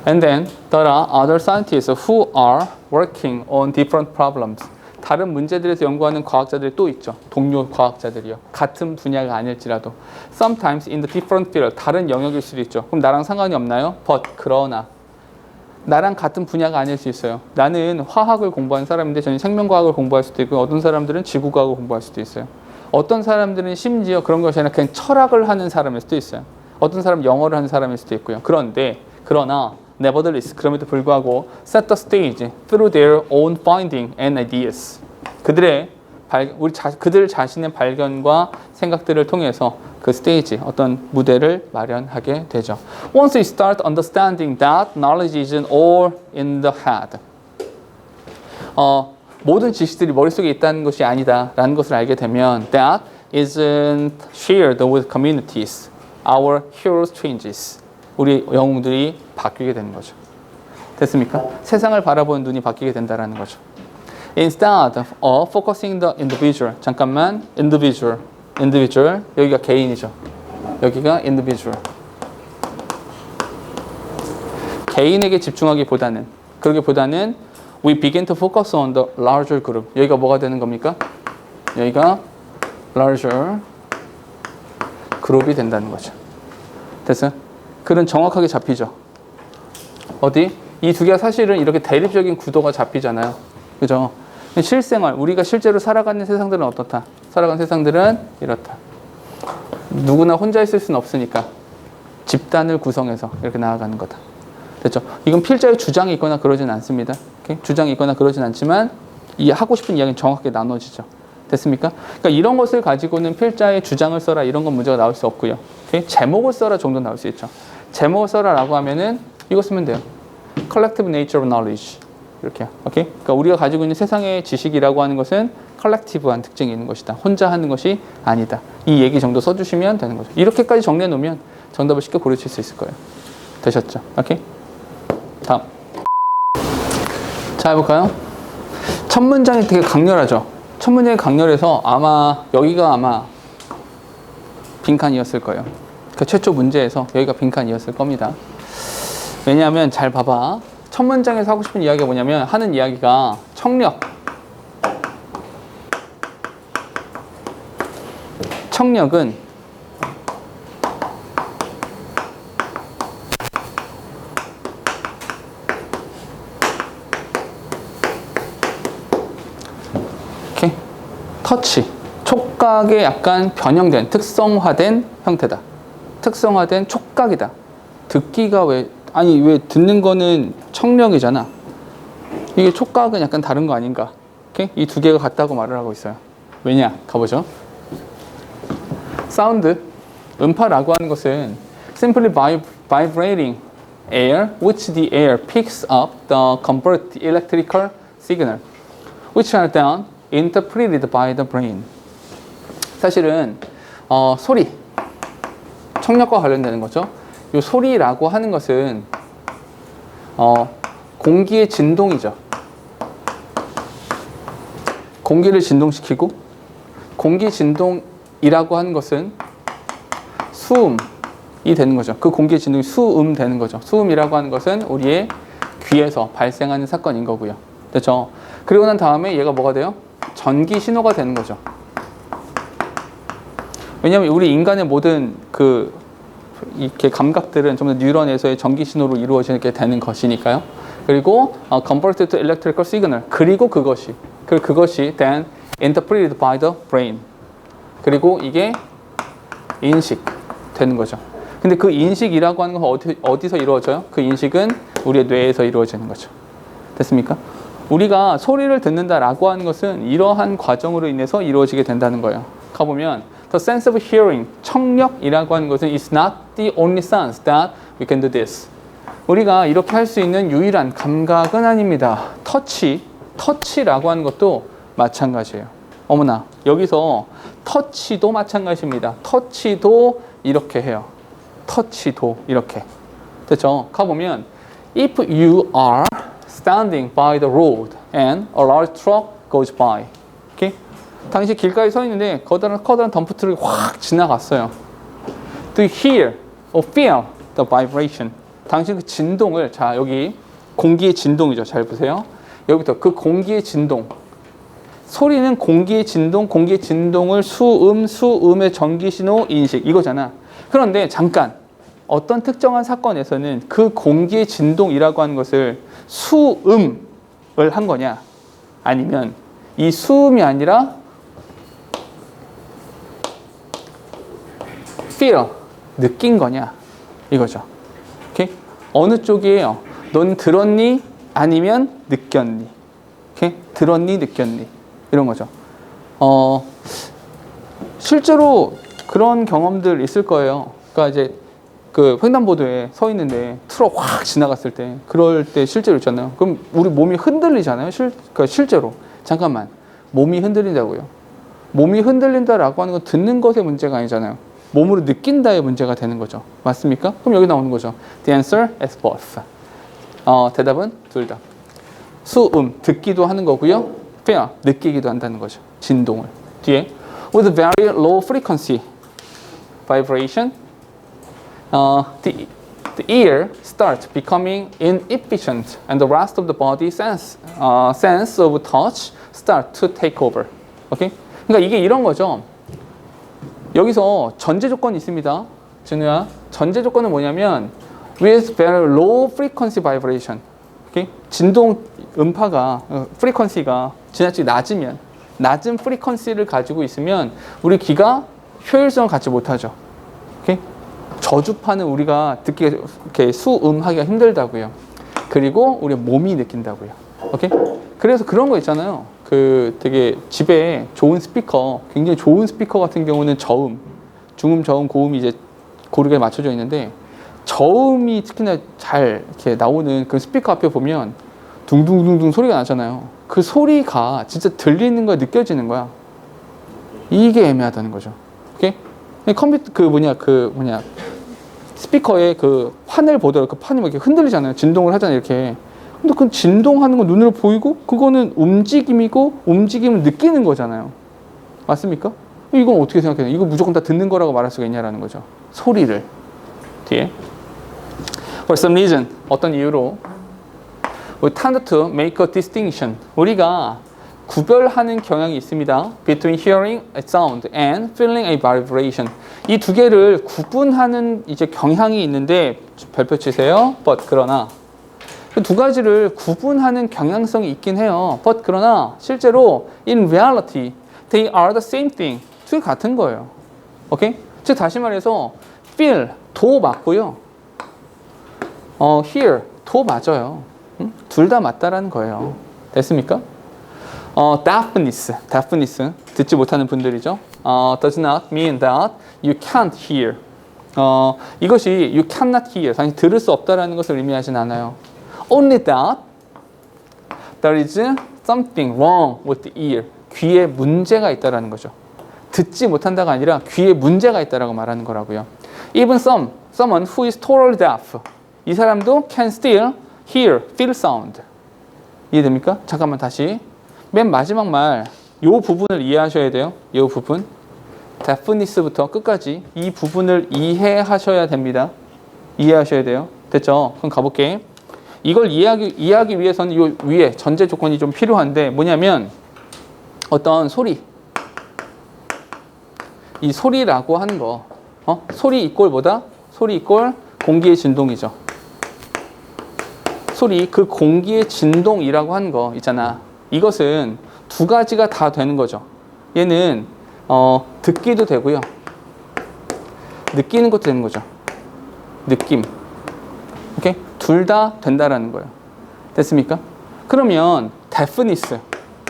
And then there are other scientists who are working on different problems. 다른 문제들에 대해서 연구하는 과학자들이 또 있죠. 동료 과학자들이요. 같은 분야가 아닐지라도. Sometimes in the different field. 다른 영역일 수도 있죠. 그럼 나랑 상관이 없나요? But 그러나 나랑 같은 분야가 아닐 수 있어요. 나는 화학을 공부하는 사람인데 저는 생명과학을 공부할 수도 있고 어떤 사람들은 지구과학을 공부할 수도 있어요. 어떤 사람들은 심지어 그런 것이 아니라 그냥 철학을 하는 사람일 수도 있어요. 어떤 사람은 영어를 하는 사람일 수도 있고요. 그러나 nevertheless 그럼에도 불구하고 set the stage through their own finding and ideas. 그들 자신의 발견과 생각들을 통해서 그 스테이지, 어떤 무대를 마련하게 되죠. Once we start understanding that knowledge isn't all in the head. 모든 지식들이 머릿속에 있다는 것이 아니다라는 것을 알게 되면 that isn't shared with communities. Our heroes changes. 우리 영웅들이 바뀌게 되는 거죠. 됐습니까? 세상을 바라보는 눈이 바뀌게 된다라는 거죠. Instead of focusing the individual. 잠깐만. individual. 여기가 개인이죠. 여기가 individual. 개인에게 집중하기보다는 그러기보다는 we begin to focus on the larger group. 여기가 뭐가 되는 겁니까? 여기가 larger 그룹이 된다는 거죠. 됐어요? 글은 정확하게 잡히죠. 어디? 이 두 개가 사실은 이렇게 대립적인 구도가 잡히잖아요. 그죠? 실생활, 우리가 실제로 살아가는 세상들은 어떻다? 살아가는 세상들은 이렇다. 누구나 혼자 있을 수는 없으니까 집단을 구성해서 이렇게 나아가는 거다. 됐죠? 이건 필자의 주장이 있거나 그러진 않습니다. 오케이? 주장이 있거나 그러진 않지만 이 하고 싶은 이야기는 정확하게 나눠지죠. 됐습니까? 그러니까 이런 것을 가지고는 필자의 주장을 써라 이런 건 문제가 나올 수 없고요. 오케이? 제목을 써라 정도 나올 수 있죠. 제목을 써라라고 하면은 이거 쓰면 돼요. Collective nature of knowledge. 이렇게요. 오케이? 그러니까 우리가 가지고 있는 세상의 지식이라고 하는 것은 컬렉티브한 특징이 있는 것이다. 혼자 하는 것이 아니다. 이 얘기 정도 써주시면 되는 거죠. 이렇게까지 정리해 놓으면 정답을 쉽게 고르실 수 있을 거예요. 되셨죠? 오케이? 다음. 자, 해볼까요? 첫 문장이 되게 강렬하죠? 첫 문장이 강렬해서 아마 여기가 아마 빈칸이었을 거예요. 그 최초 문제에서 여기가 빈칸이었을 겁니다. 왜냐하면 잘 봐봐. 첫 문장에서 하고 싶은 이야기가 뭐냐면 하는 이야기가 청력은 이렇게 터치, 촉각의 약간 변형된 특성화된 형태다. 특성화된 촉각이다. 듣기가 왜 듣는 거는 청력이잖아. 이게 촉각은 약간 다른 거 아닌가? 오케이? 이 두 개가 같다고 말을 하고 있어요. 왜냐? 가보죠. 사운드, 음파라고 하는 것은 simply vibrating air which the air picks up the convert electrical signal which are then interpreted by the brain. 사실은 소리, 청력과 관련되는 거죠. 이 소리라고 하는 것은 공기의 진동이죠. 공기를 진동시키고 공기 진동이라고 하는 것은 수음이 되는 거죠. 그 공기의 진동이 수음 되는 거죠. 수음이라고 하는 것은 우리의 귀에서 발생하는 사건인 거고요. 됐죠? 그리고 난 다음에 얘가 뭐가 돼요? 전기 신호가 되는 거죠. 왜냐하면 우리 인간의 모든 이렇게 감각들은 전부 다 뉴런에서의 전기 신호로 이루어지게 되는 것이니까요. 그리고 converted to electrical signal. 그리고 그것이 then interpreted by the brain. 그리고 이게 인식 되는 거죠. 근데 그 인식이라고 하는 건 어디서 이루어져요? 그 인식은 우리의 뇌에서 이루어지는 거죠. 됐습니까? 우리가 소리를 듣는다라고 하는 것은 이러한 과정으로 인해서 이루어지게 된다는 거예요. 가보면 the sense of hearing, 청력이라고 하는 것은 is not the only sense that we can do this. 우리가 이렇게 할 수 있는 유일한 감각은 아닙니다. 터치라고 하는 것도 마찬가지예요. 어머나, 여기서 터치도 마찬가지입니다. 터치도 이렇게 해요. 터치도 이렇게. 됐죠? 가보면 if you are standing by the road and a large truck goes by. 오케이? 당시 길가에 서 있는데 커다란 덤프트럭이 확 지나갔어요. Do you hear or feel the vibration? 당시 그 진동을, 자, 여기 공기의 진동이죠. 잘 보세요. 여기부터 그 공기의 진동. 소리는 공기의 진동을 수음의 전기신호 인식 이거잖아. 그런데 잠깐 어떤 특정한 사건에서는 그 공기의 진동이라고 하는 것을 수음을 한 거냐, 아니면 이 수음이 아니라 feel, 느낀 거냐 이거죠. 오케이? 어느 쪽이에요? 넌 들었니? 아니면 느꼈니? 오케이? 들었니? 느꼈니? 이런 거죠. 실제로 그런 경험들 있을 거예요. 그러니까 이제 그 횡단보도에 서 있는데 트럭 확 지나갔을 때, 그럴 때 실제로 있잖아요. 그럼 우리 몸이 흔들리잖아요. 그러니까 실제로. 잠깐만. 몸이 흔들린다고요. 몸이 흔들린다라고 하는 건 듣는 것의 문제가 아니잖아요. 몸으로 느낀다의 문제가 되는 거죠. 맞습니까? 그럼 여기 나오는 거죠. The answer is both. 대답은 둘 다. 수음, 듣기도 하는 거고요. feel, 느끼기도 한다는 거죠. 진동을. 뒤에 with very low frequency vibration, the ear starts becoming inefficient and the rest of the body sense of touch start to take over. 오케이? 그러니까 이게 이런 거죠. 여기서 전제 조건이 있습니다. 진우야, 전제 조건은 뭐냐면 with very low frequency vibration. 오케이? 진동 음파가 frequency가 지나치게 낮으면 낮은 frequency를 가지고 있으면 우리 귀가 효율성을 갖지 못하죠. 오케이? 저주파는 우리가 듣기 이렇게 수음하기가 힘들다고요. 그리고 우리 몸이 느낀다고요. 오케이? 그래서 그런 거 있잖아요. 그 되게 집에 좋은 스피커, 굉장히 좋은 스피커 같은 경우는 저음, 중음, 저음, 고음이 이제 고르게 맞춰져 있는데 저음이 특히나 잘 이렇게 나오는 그 스피커 앞에 보면 둥둥둥둥 소리가 나잖아요. 그 소리가 진짜 들리는 거야, 느껴지는 거야. 이게 애매하다는 거죠. 오케이? 컴퓨터 그 스피커에 그 판을 보더라도 그 판이 막 이렇게 흔들리잖아요. 진동을 하잖아요, 이렇게. 근데 그 진동하는 건 눈으로 보이고 그거는 움직임이고 움직임을 느끼는 거잖아요. 맞습니까? 이건 어떻게 생각해요? 이거 무조건 다 듣는 거라고 말할 수가 있냐라는 거죠. 소리를. 뒤에. For some reason, 어떤 이유로 we tend to make a distinction. 우리가 구별하는 경향이 있습니다. Between hearing a sound and feeling a vibration. 이 두 개를 구분하는 이제 경향이 있는데 별표 치세요. But 그러나 그 두 가지를 구분하는 경향성이 있긴 해요. But 그러나 실제로 in reality they are the same thing. 두 개 같은 거예요. 오케이? 즉 다시 말해서 feel 도 맞고요. hear 도 맞아요. 둘 다 맞다라는 거예요. 됐습니까? deafness 듣지 못하는 분들이죠. does not mean that you can't hear. 이것이 you cannot hear, 당연히 들을 수 없다라는 것을 의미하진 않아요. Only that there is something wrong with the ear. 귀에 문제가 있다라는 거죠. 듣지 못한다가 아니라 귀에 문제가 있다라고 말하는 거라고요. Even someone who is totally deaf. 이 사람도 can still hear, feel sound. 이해됩니까? 잠깐만 다시. 맨 마지막 말, 요 부분을 이해하셔야 돼요. 요 부분. deafness부터 끝까지 이 부분을 이해하셔야 됩니다. 이해하셔야 돼요. 됐죠? 그럼 가볼게. 이걸 이해하기 위해서는 요 위에 전제 조건이 좀 필요한데 뭐냐면 어떤 소리. 이 소리라고 하는 거. 소리 이꼴 뭐다? 소리 이꼴 공기의 진동이죠. 소리, 그 공기의 진동이라고 하는 거 있잖아. 이것은 두 가지가 다 되는 거죠. 얘는 듣기도 되고요. 느끼는 것도 되는 거죠. 느낌. 오케이? 둘 다 된다라는 거예요. 됐습니까? 그러면 deafness.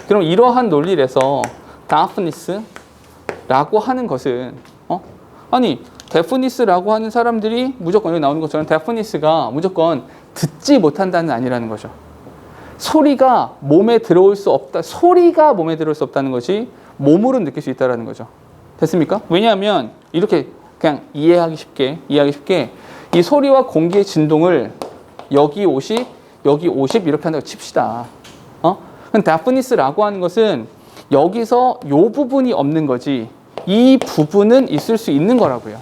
그럼 이러한 논리에서 deafness라고 하는 것은 아니 deafness라고 하는 사람들이 무조건 여기 나오는 것처럼 deafness가 무조건 듣지 못한다는 아니라는 거죠. 소리가 몸에 들어올 수 없다. 소리가 몸에 들어올 수 없다는 것이 몸으로 느낄 수 있다는 거죠. 됐습니까? 왜냐하면 이렇게 그냥 이해하기 쉽게 이 소리와 공기의 진동을 여기 50, 여기 50 이렇게 한다고 칩시다. 그럼 deafness라고 하는 것은 여기서 요 부분이 없는 거지 이 부분은 있을 수 있는 거라고요.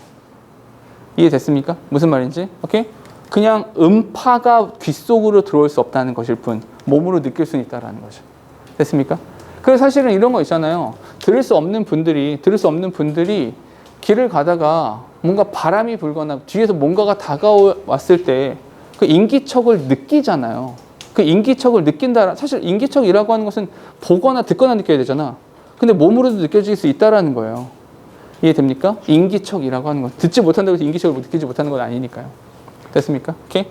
이해됐습니까? 무슨 말인지? 오케이? 그냥 음파가 귀 속으로 들어올 수 없다는 것일 뿐 몸으로 느낄 수는 있다는 거죠. 됐습니까? 그래서 사실은 이런 거 있잖아요. 들을 수 없는 분들이 길을 가다가 뭔가 바람이 불거나 뒤에서 뭔가가 다가왔을 때 그 인기척을 느끼잖아요. 그 인기척을 느낀다. 사실 인기척이라고 하는 것은 보거나 듣거나 느껴야 되잖아. 근데 몸으로도 느껴질 수 있다라는 거예요. 이해됩니까? 인기척이라고 하는 건 듣지 못한다고 해서 인기척을 느끼지 못하는 건 아니니까요. 됐습니까? 오케이?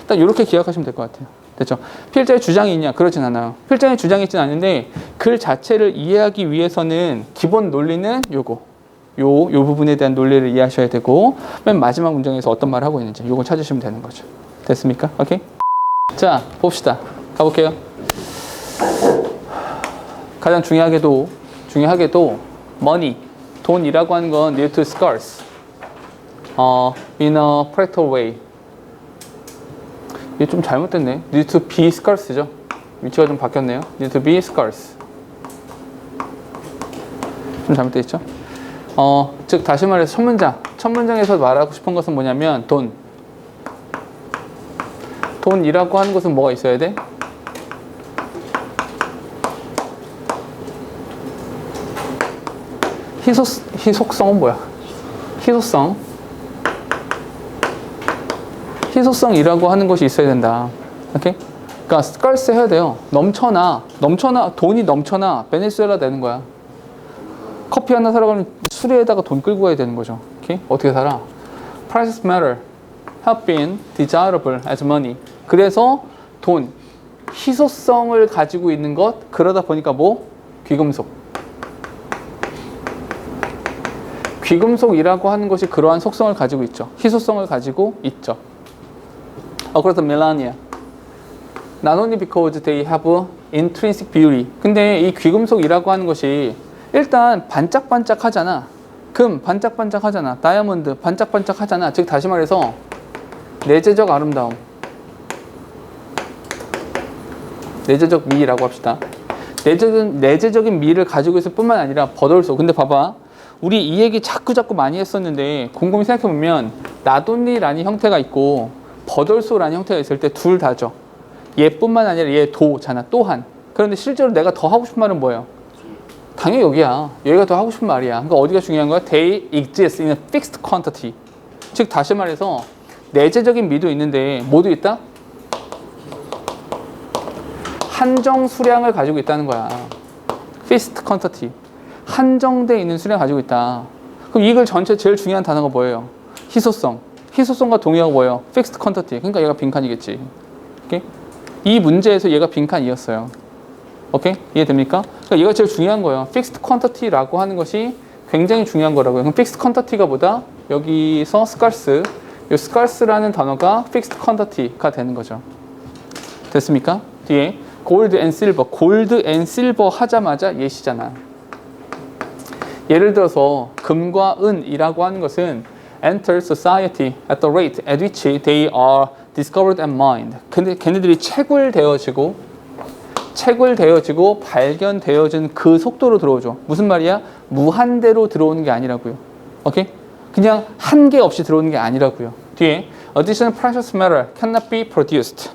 딱 이렇게 기억하시면 될 것 같아요. 됐죠? 필자의 주장이 있냐? 그렇진 않아요. 필자의 주장이 있진 않은데 글 자체를 이해하기 위해서는 기본 논리는 요거. 요 부분에 대한 논리를 이해하셔야 되고 맨 마지막 문장에서 어떤 말을 하고 있는지 요거 찾으시면 되는 거죠. 됐습니까? 오케이? 자, 봅시다. 가볼게요. 가장 중요하게도 money, 돈이라고 하는 건 near to scarce. in a practical way. 이게 좀 잘못됐네. need to be scarce죠. 위치가 좀 바뀌었네요. need to be scarce. 좀 잘못되어 있죠. 즉 다시 말해서 첫 문장에서 말하고 싶은 것은 뭐냐면 돈이라고 하는 것은 뭐가 있어야 돼? 희소성은 뭐야? 희소성이라고 하는 것이 있어야 된다. 오케이? 그러니까 scarce 해야 돼요. 돈이 넘쳐나 베네수엘라 되는 거야. 커피 하나 사러 가면 수레에다가 돈 끌고 가야 되는 거죠. 오케이? 어떻게 살아? Prices matter. Have been desirable as money. 그래서 돈, 희소성을 가지고 있는 것, 그러다 보니까 뭐? 귀금속이라고 하는 것이 그러한 속성을 가지고 있죠. 희소성을 가지고 있죠. 그래서 멜라니아. Not only because they have intrinsic beauty. 근데 이 귀금속이라고 하는 것이 일단 반짝반짝하잖아. 금 반짝반짝하잖아. 다이아몬드 반짝반짝하잖아. 즉 다시 말해서 내재적 아름다움, 내재적 미라고 합시다. 내재적인 미를 가지고 있을 뿐만 아니라 버덜소. 근데 봐봐, 우리 이 얘기 자꾸 많이 했었는데 곰곰이 생각해보면 나돈니라는 형태가 있고 버덜소라는 형태가 있을 때 둘 다죠. 얘뿐만 아니라 얘 도잖아. 또한. 그런데 실제로 내가 더 하고 싶은 말은 뭐예요? 당연히 여기야. 여기가 더 하고 싶은 말이야. 그러니까 어디가 중요한 거야? They exist in a fixed quantity. 즉 다시 말해서 내재적인 미도 있는데 뭐도 있다? 한정 수량을 가지고 있다는 거야. fixed quantity. 한정돼 있는 수량을 가지고 있다. 그럼 이걸 전체 제일 중요한 단어가 뭐예요? 희소성. 희소성과 동의어가 뭐예요? fixed quantity. 그러니까 얘가 빈칸이겠지. 오케이? 이 문제에서 얘가 빈칸이었어요. 오케이? 이해됩니까? 그러니까 얘가 제일 중요한 거예요. fixed quantity라고 하는 것이 굉장히 중요한 거라고요. 그럼 fixed quantity가 뭐다? 여기서 scarce. 이 scarce라는 단어가 fixed quantity가 되는 거죠. 됐습니까? 뒤에 gold and silver. gold and silver 하자마자 예시잖아. 예를 들어서 금과 은이라고 하는 것은 enter society at the rate at which they are discovered and mined. 근데 걔네들이 채굴되어지고 발견되어진 그 속도로 들어오죠. 무슨 말이야? 무한대로 들어오는 게 아니라고요. 오케이? 그냥 한계 없이 들어오는 게 아니라고요. 뒤에 additional precious matter cannot be produced.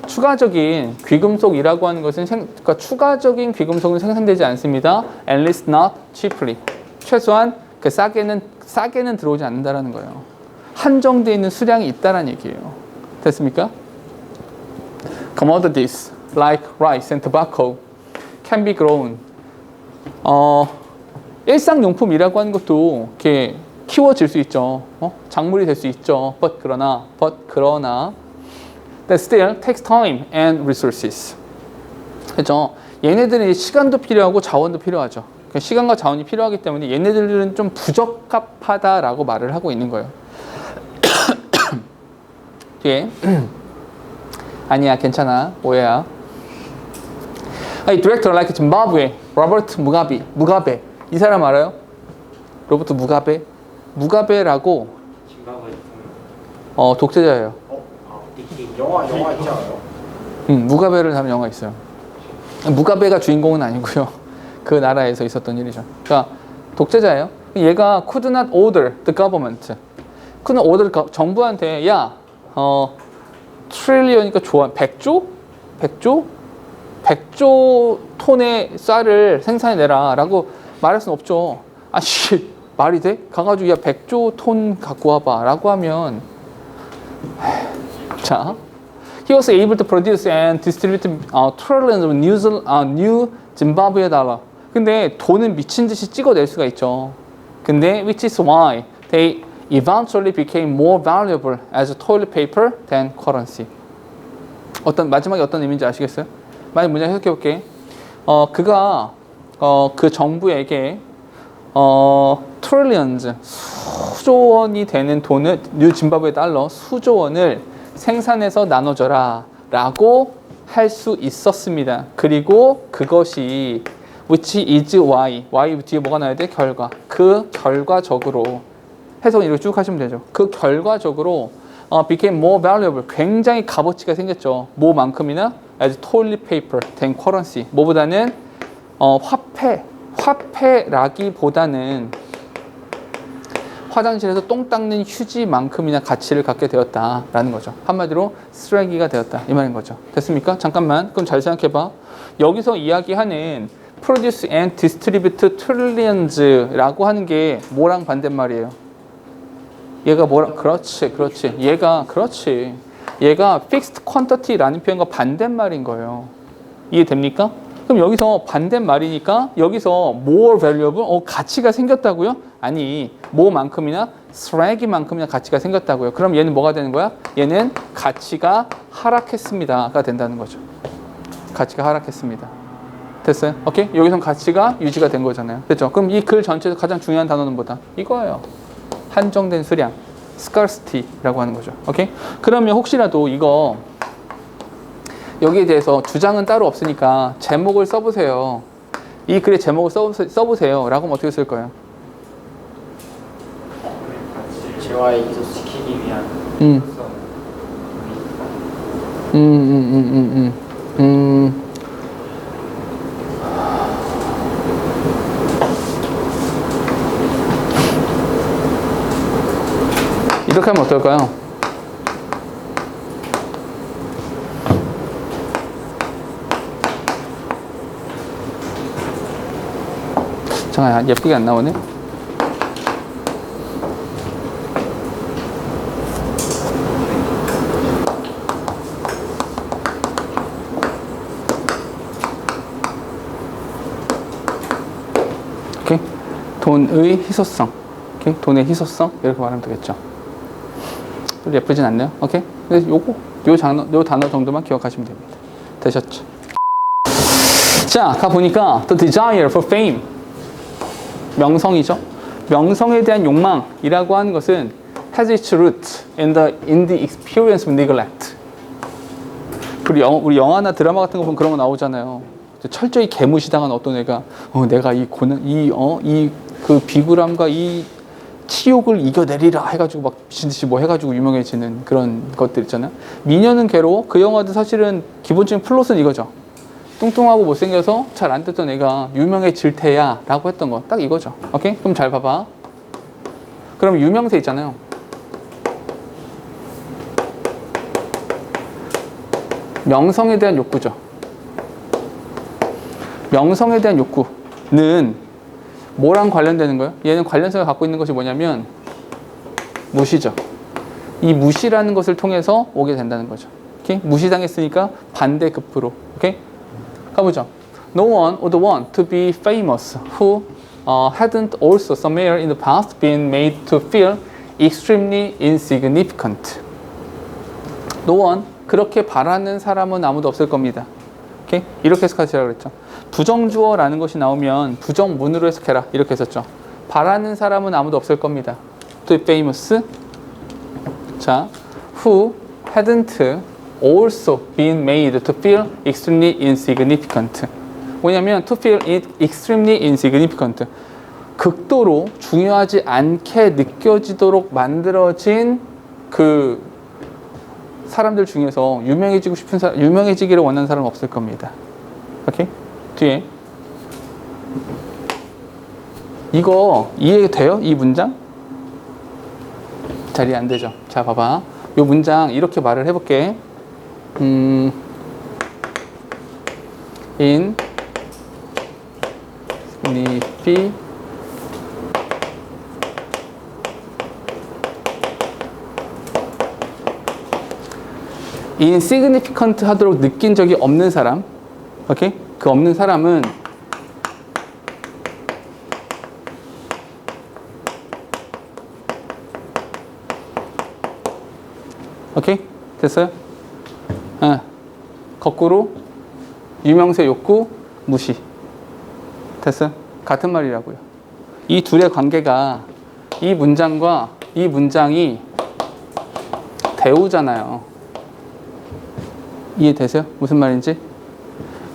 추가적인 귀금속이라고 하는 것은 그러니까 추가적인 귀금속은 생산되지 않습니다. At least not cheaply. 최소한 그 싸게는 들어오지 않는다라는 거예요. 한정되어 있는 수량이 있다라는 얘기예요. 됐습니까? Commodities like rice and tobacco can be grown. 일상용품이라고 하는 것도 이렇게 키워질 수 있죠. 작물이 될 수 있죠. But 그러나 that still takes time and resources. 그렇죠? 얘네들은 시간도 필요하고 자원도 필요하죠. 그러니까 시간과 자원이 필요하기 때문에 얘네들은 좀 부적합하다라고 말을 하고 있는 거예요. 뒤에 아니야, 괜찮아, 오해야. 디렉터 like Zimbabwe, 로버트 무가베. 이 사람 알아요? 로버트 무가베라고 독재자예요. 영화 있지 않아요? 무가베를 다룬 영화 있어요. 무가베가 주인공은 아니고요. 그 나라에서 있었던 일이죠. 그러니까 독재자예요. 얘가 could not order the government. could not order 정부한테 트릴리언이니까 100조 톤의 쌀을 생산해내라 라고 말할 수는 없죠. 아씨, 말이 돼? 가가지고 100조 톤 갖고 와봐 라고 하면 자, he was able to produce and distribute trillions of new Zimbabwe dollar. 근데 돈은 미친 듯이 찍어낼 수가 있죠. 근데 which is why they eventually became more valuable as toilet paper than currency. 마지막에 어떤 의미인지 아시겠어요? 만약 문장 해석해 볼게. 그가 그 정부에게 trillions 수조 원이 되는 돈을 뉴 짐바브웨 달러 수조 원을 생산해서 나눠줘라 라고 할 수 있었습니다. 그리고 그것이 which is why 뒤에 뭐가 나와야 돼? 결과. 그 결과적으로 해석은 이렇게 쭉 하시면 되죠. 그 결과적으로 became more valuable. 굉장히 값어치가 생겼죠. 뭐만큼이나 as toilet paper than currency. 뭐보다는 화폐라기보다는 화장실에서 똥 닦는 휴지만큼이나 가치를 갖게 되었다라는 거죠. 한마디로 쓰레기가 되었다 이 말인 거죠. 됐습니까? 잠깐만 그럼 잘 생각해봐. 여기서 이야기하는 produce and distribute trillions라고 하는 게 뭐랑 반대말이에요? 얘가 뭐랑 그렇지 얘가 fixed quantity라는 표현과 반대말인 거예요. 이해됩니까? 그럼 여기서 반대말이니까 여기서 more valuable 가치가 생겼다고요? 아니 뭐만큼이나 쓰레기만큼이나 가치가 생겼다고요. 그럼 얘는 뭐가 되는 거야? 얘는 가치가 하락했습니다가 된다는 거죠. 가치가 하락했습니다. 됐어요? 오케이? 여기선 가치가 유지가 된 거잖아요. 됐죠? 그럼 이 글 전체에서 가장 중요한 단어는 뭐다? 이거예요. 한정된 수량, scarcity라고 하는 거죠. 오케이? 그러면 혹시라도 이거 여기에 대해서 주장은 따로 없으니까 제목을 써보세요. 이 글의 제목을 써보세요. 라고 하면 어떻게 쓸 거예요? 재화에 이소시키기 위한 이렇게 하면 어떨까요? 잠깐 예쁘게 안 나오네. 오케이. 돈의 희소성. 오케이. 돈의 희소성 이렇게 말하면 되겠죠. 예쁘진 않네요. 오케이. 그래서 요 단어 정도만 기억하시면 됩니다. 되셨죠? 자, 가 보니까 the desire for fame 명성이죠. 명성에 대한 욕망이라고 하는 것은 has its root in the experience of neglect. 우리 영화나 드라마 같은 거 보면 그런 거 나오잖아요. 철저히 개무시당한 어떤 애가 내가 그 비굴함과 이 치욕을 이겨내리라 해가지고 막 미친듯이 뭐 해가지고 유명해지는 그런 것들 있잖아요. 미녀는 괴로워. 그 영화도 사실은 기본적인 플롯은 이거죠. 뚱뚱하고 못생겨서 잘 안 됐던 애가 유명해질 테야 라고 했던 거 딱 이거죠. 오케이? 그럼 잘 봐봐. 그럼 유명세 있잖아요. 명성에 대한 욕구죠. 명성에 대한 욕구는 뭐랑 관련되는 거예요? 얘는 관련성을 갖고 있는 것이 뭐냐면 무시죠. 이 무시라는 것을 통해서 오게 된다는 거죠. 오케이? 무시당했으니까 반대급부로. 오케이? 가보죠. No one would want to be famous who hadn't also somewhere in the past been made to feel extremely insignificant. No one, 그렇게 바라는 사람은 아무도 없을 겁니다. 오케이? 이렇게 해석하시라고 그랬죠. 부정주어라는 것이 나오면 부정문으로 해석해라. 이렇게 했었죠. 바라는 사람은 아무도 없을 겁니다. To be famous. 자, who hadn't also been made to feel extremely insignificant. 뭐냐면 to feel extremely insignificant. 극도로 중요하지 않게 느껴지도록 만들어진 그 사람들 중에서 유명해지고 싶은 사람, 유명해지기를 원하는 사람은 없을 겁니다. 오케이? 뒤에 이거 이해돼요? 이 문장? 잘 이해 안 되죠? 자, 봐봐. 이 문장 이렇게 말을 해볼게. insignificant 하도록 느낀 적이 없는 사람. 오케이? 그 없는 사람은 오케이? 됐어요? 거꾸로 유명세 욕구 무시. 됐어요? 같은 말이라고요. 이 둘의 관계가 이 문장과 이 문장이 대우잖아요. 이해되세요? 무슨 말인지?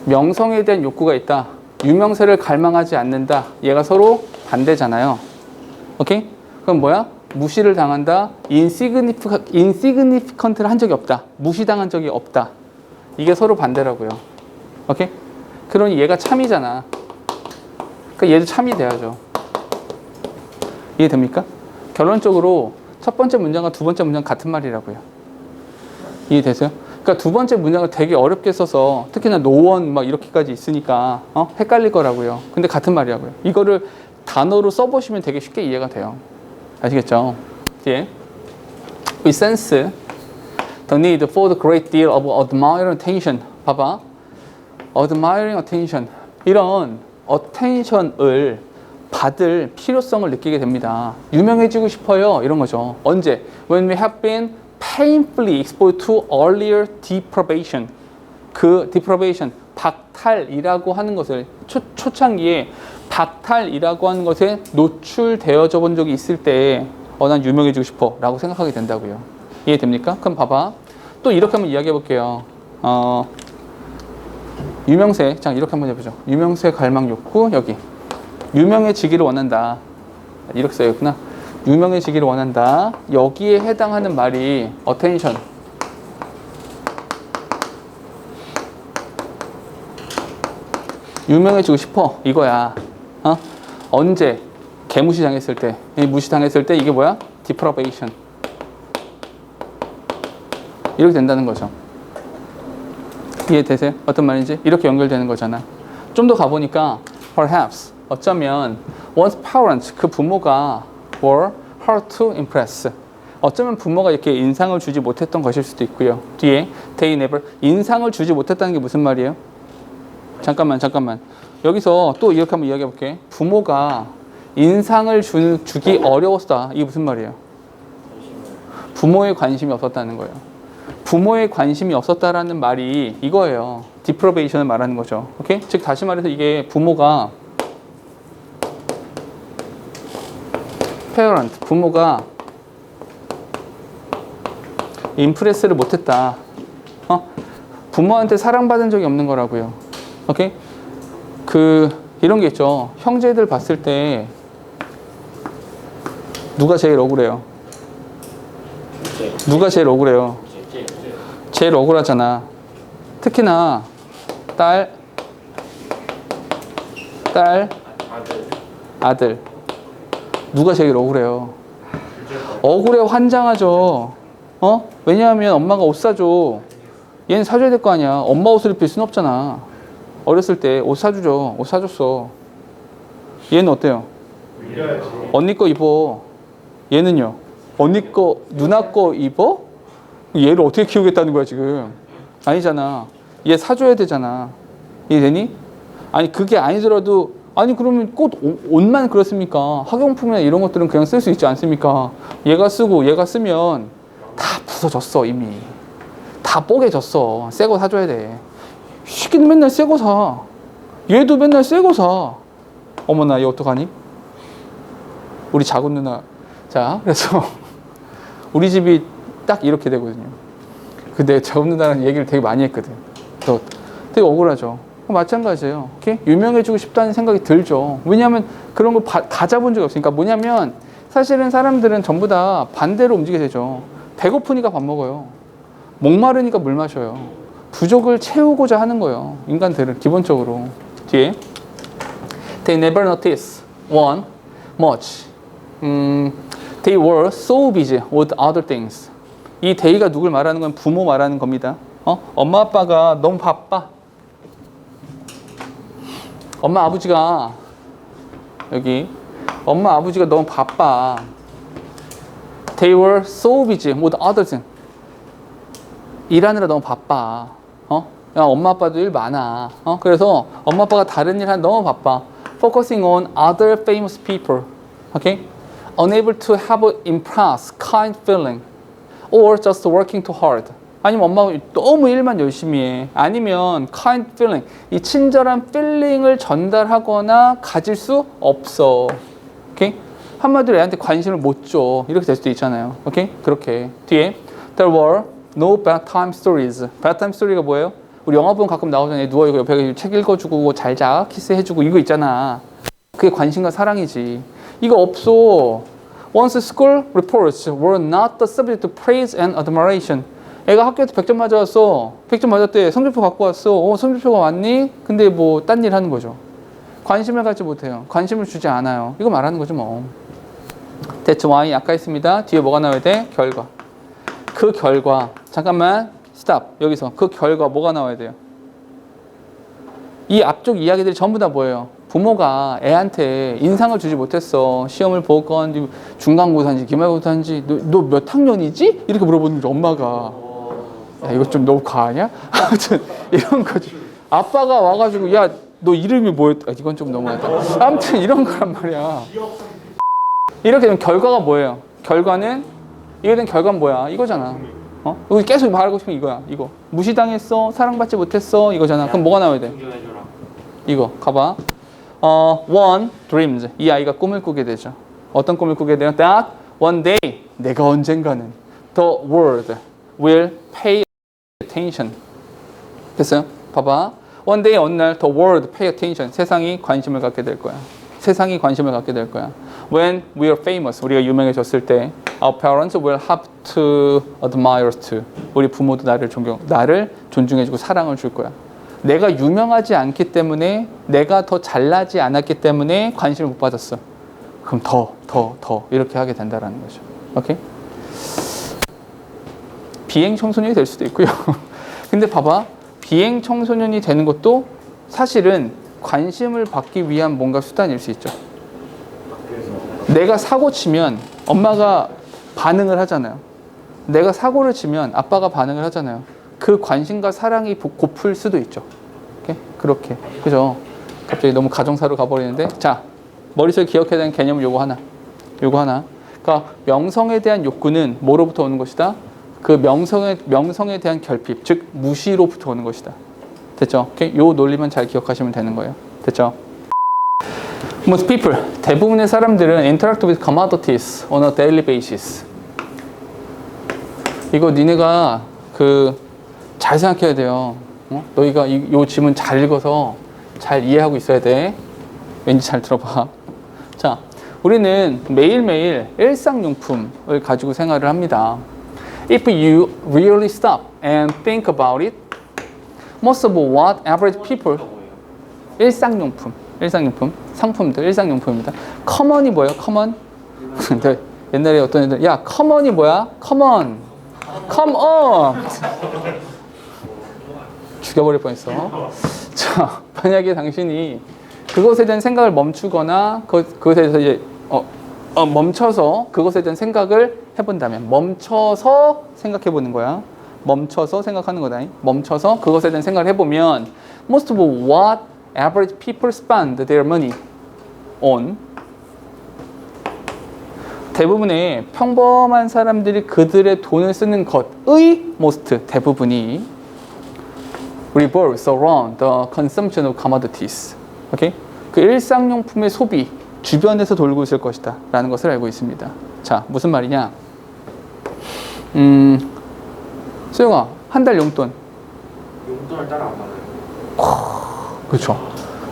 명성에 대한 욕구가 있다. 유명세를 갈망하지 않는다. 얘가 서로 반대잖아요. 오케이? 그럼 뭐야? 무시를 당한다. insignificant를 한 적이 없다. 무시당한 적이 없다. 이게 서로 반대라고요. 오케이? 그러니 얘가 참이잖아. 그러니까 얘도 참이 돼야죠. 이해됩니까? 결론적으로 첫 번째 문장과 두 번째 문장 같은 말이라고요. 이해되세요? 그러니까 두 번째 문장을 되게 어렵게 써서 특히나 노원 막 이렇게까지 있으니까 헷갈릴 거라고요. 근데 같은 말이라고요. 이거를 단어로 써보시면 되게 쉽게 이해가 돼요. 아시겠죠? 예. We sense the need for the great deal of admiring attention. 봐봐. admiring attention. 이런 attention을 받을 필요성을 느끼게 됩니다. 유명해지고 싶어요. 이런 거죠. 언제? When we have been painfully exposed to earlier deprivation. 그 deprivation, 박탈이라고 하는 것을 초창기에 박탈이라고 하는 것에 노출되어져 본 적이 있을 때 난 유명해지고 싶어 라고 생각하게 된다고요. 이해됩니까? 그럼 봐봐. 또 이렇게 한번 이야기해 볼게요. 유명세. 자, 이렇게 한번 해보죠. 유명세 갈망 욕구. 여기. 유명해지기를 원한다. 이렇게 써야겠구나. 유명해지기를 원한다. 여기에 해당하는 말이 attention. 유명해지고 싶어. 이거야. 언제? 개무시당했을 때. 무시당했을 때 이게 뭐야? deprivation. 이렇게 된다는 거죠. 이해되세요? 어떤 말인지? 이렇게 연결되는 거잖아. 좀 더 가보니까 perhaps 어쩌면 one's parents 그 부모가 were hard to impress. 어쩌면 부모가 이렇게 인상을 주지 못했던 것일 수도 있고요. 뒤에 they never 인상을 주지 못했다는 게 무슨 말이에요? 잠깐만. 여기서 또 이렇게 한번 이야기해 볼게. 부모가 인상을 주기 어려웠다. 이게 무슨 말이에요? 부모의 관심이 없었다는 거예요. 부모의 관심이 없었다라는 말이 이거예요. deprivation을 말하는 거죠. 오케이? 즉 다시 말해서 이게 부모가 parent, 부모가 임프레스를 못했다. 부모한테 사랑받은 적이 없는 거라고요. 오케이? 이런 게 있죠. 형제들 봤을 때 누가 제일 억울해요? 누가 제일 억울해요? 제일 억울하잖아. 특히나 아들. 누가 제일 억울해요? 억울해 환장하죠. 왜냐하면 엄마가 옷 사줘. 얘는 사줘야 될 거 아니야. 엄마 옷을 입힐 순 없잖아. 어렸을 때 옷 사주죠. 옷 사줬어. 얘는 어때요? 언니 거 입어. 얘는요? 언니 거, 누나 거 입어? 얘를 어떻게 키우겠다는 거야 지금? 아니잖아. 얘 사줘야 되잖아. 이해되니? 아니 그게 아니더라도 아니 그러면 꼭 옷만 그렇습니까? 학용품이나 이런 것들은 그냥 쓸 수 있지 않습니까? 얘가 쓰고 얘가 쓰면 다 부서졌어 이미. 다 뽀개졌어. 새 거 사줘야 돼. 시키는 맨날 새 거 사. 얘도 맨날 새 거 사. 어머나 얘 어떡하니? 우리 작은 누나. 자 그래서 우리 집이 딱 이렇게 되거든요. 근데 작은 누나랑 얘기를 되게 많이 했거든. 그래서 되게 억울하죠. 마찬가지예요. 오케이? 유명해지고 싶다는 생각이 들죠. 왜냐하면 그런 걸 가져본 적이 없으니까. 뭐냐면 사실은 사람들은 전부 다 반대로 움직이게 되죠. 배고프니까 밥 먹어요. 목마르니까 물 마셔요. 부족을 채우고자 하는 거예요. 인간들은 기본적으로. 뒤에 They never noticed one much. They were so busy with other things. 이 they가 누굴 말하는 건 부모 말하는 겁니다. 엄마 아빠가 너무 바빠. 엄마 아버지가 여기 엄마 아버지가 너무 바빠. They were so busy with other things. 일하느라 너무 바빠. 야, 엄마 아빠도 일 많아. 그래서 엄마 아빠가 다른 일 하는 너무 바빠. Focusing on other famous people. Okay? Unable to have an impressed kind feeling. Or just working too hard. 아니면 엄마가 너무 일만 열심히 해. 아니면 kind feeling. 이 친절한 feeling을 전달하거나 가질 수 없어. 오케이? 한마디로 애한테 관심을 못 줘. 이렇게 될 수도 있잖아요. 오케이? 그렇게. 뒤에 There were no bedtime stories. bedtime story가 뭐예요? 우리 영화 보면 가끔 나오잖아요. 누워있고 옆에 책 읽어주고 잘 자, 키스해주고 이거 있잖아. 그게 관심과 사랑이지. 이거 없어. Once school reports were not the subject to praise and admiration. 애가 학교에서 100점 맞아왔어. 100점 맞았대. 성적표 갖고 왔어. 성적표가 왔니? 근데 뭐 딴 일 하는 거죠. 관심을 갖지 못해요. 관심을 주지 않아요. 이거 말하는 거죠 뭐. That's why 아까 했습니다. 뒤에 뭐가 나와야 돼? 결과. 그 결과. 잠깐만. stop. 여기서 그 결과 뭐가 나와야 돼요? 이 앞쪽 이야기들이 전부 다 뭐예요? 부모가 애한테 인상을 주지 못했어. 시험을 보건 중간고사인지 기말고사인지 너 몇 학년이지? 이렇게 물어보는 게 엄마가 야 이거 좀 너무 과하냐? 아무튼 이런 거지. 아빠가 와가지고 야 너 이름이 뭐였다? 이건 좀 너무하다. 아무튼 이런 거란 말이야. 이렇게 되면 결과가 뭐예요? 결과는 이게 된 결과는 뭐야? 이거잖아. 여기 계속 말하고 싶은 이거야. 이거 무시당했어, 사랑받지 못했어, 이거잖아. 그럼 뭐가 나와야 돼? 이거 가봐. One dreams. 이 아이가 꿈을 꾸게 되죠. 어떤 꿈을 꾸게 돼요? That one day 내가 언젠가는 the world will pay attention. 됐어요? 봐봐. One day 어느 날 the world pay attention. 세상이 관심을 갖게 될 거야. 세상이 관심을 갖게 될 거야. When we are famous. 우리가 유명해졌을 때 our parents will have to admire us too. 우리 부모도 나를 존중해주고 사랑을 줄 거야. 내가 유명하지 않기 때문에 내가 더 잘나지 않았기 때문에 관심을 못 받았어. 그럼 더 이렇게 하게 된다라는 거죠. 오케이? 비행 청소년이 될 수도 있고요. 근데 봐봐. 비행 청소년이 되는 것도 사실은 관심을 받기 위한 뭔가 수단일 수 있죠. 내가 사고 치면 엄마가 반응을 하잖아요. 내가 사고를 치면 아빠가 반응을 하잖아요. 그 관심과 사랑이 고플 수도 있죠. 그렇게. 그죠? 갑자기 너무 가정사로 가버리는데. 자, 머릿속에 기억해야 되는 개념은 요거 하나. 그러니까 명성에 대한 욕구는 뭐로부터 오는 것이다? 그 명성에 대한 결핍, 즉 무시로부터 오는 것이다. 됐죠? 요 논리만 잘 기억하시면 되는 거예요. 됐죠? Most people, 대부분의 사람들은 interact with commodities on a daily basis. 이거 니네가 잘 생각해야 돼요. 너희가 요 지문 잘 읽어서 잘 이해하고 있어야 돼. 왠지 잘 들어봐. 자, 우리는 매일매일 일상용품을 가지고 생활을 합니다. If you really stop and think about it, most of what average people 일상용품, 상품들, 일상용품입니다. common이 뭐예요? common? 옛날에 어떤 애들, 야, common이 뭐야? common, come on! 죽여버릴 뻔했어. 자, 만약에 당신이 그것에 대한 생각을 멈추거나 그것에 대해서 이제 멈춰서 그것에 대한 생각을 해본다면, 멈춰서 생각해보는 거야. 멈춰서 생각하는 거다. 멈춰서 그것에 대한 생각을 해보면 most of what average people spend their money on, 대부분의 평범한 사람들이 그들의 돈을 쓰는 것의 most, 대부분이 revolves around the consumption of commodities. 오케이? 그 일상용품의 소비 주변에서 돌고 있을 것이다 라는 것을 알고 있습니다. 자, 무슨 말이냐? 수영아, 한 달 용돈을 따라 안 받아요. 그렇죠.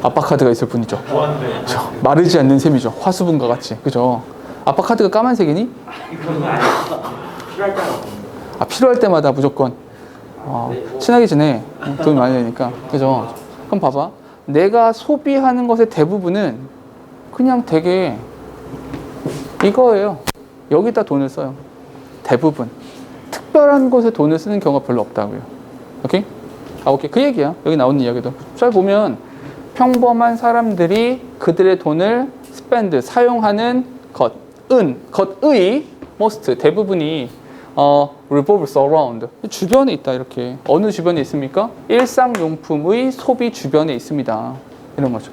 아빠 카드가 있을 뿐이죠. 그렇죠. 마르지 않는 셈이죠. 화수분과 같이. 그죠? 아빠 카드가 까만색이니? 필요할 때는 필요할 때마다 무조건 친하게 지내. 돈 많이 내니까. 그죠? 그럼 봐봐. 내가 소비하는 것의 대부분은 그냥 되게 이거예요. 여기다 돈을 써요. 대부분. 특별한 곳에 돈을 쓰는 경우가 별로 없다고요. 오케이? 오케이. 그 얘기야. 여기 나오는 이야기도. 잘 보면 평범한 사람들이 그들의 돈을 spend, 사용하는 것의 most, 대부분이 revolves around, 주변에 있다. 이렇게. 어느 주변에 있습니까? 일상용품의 소비 주변에 있습니다. 이런 거죠.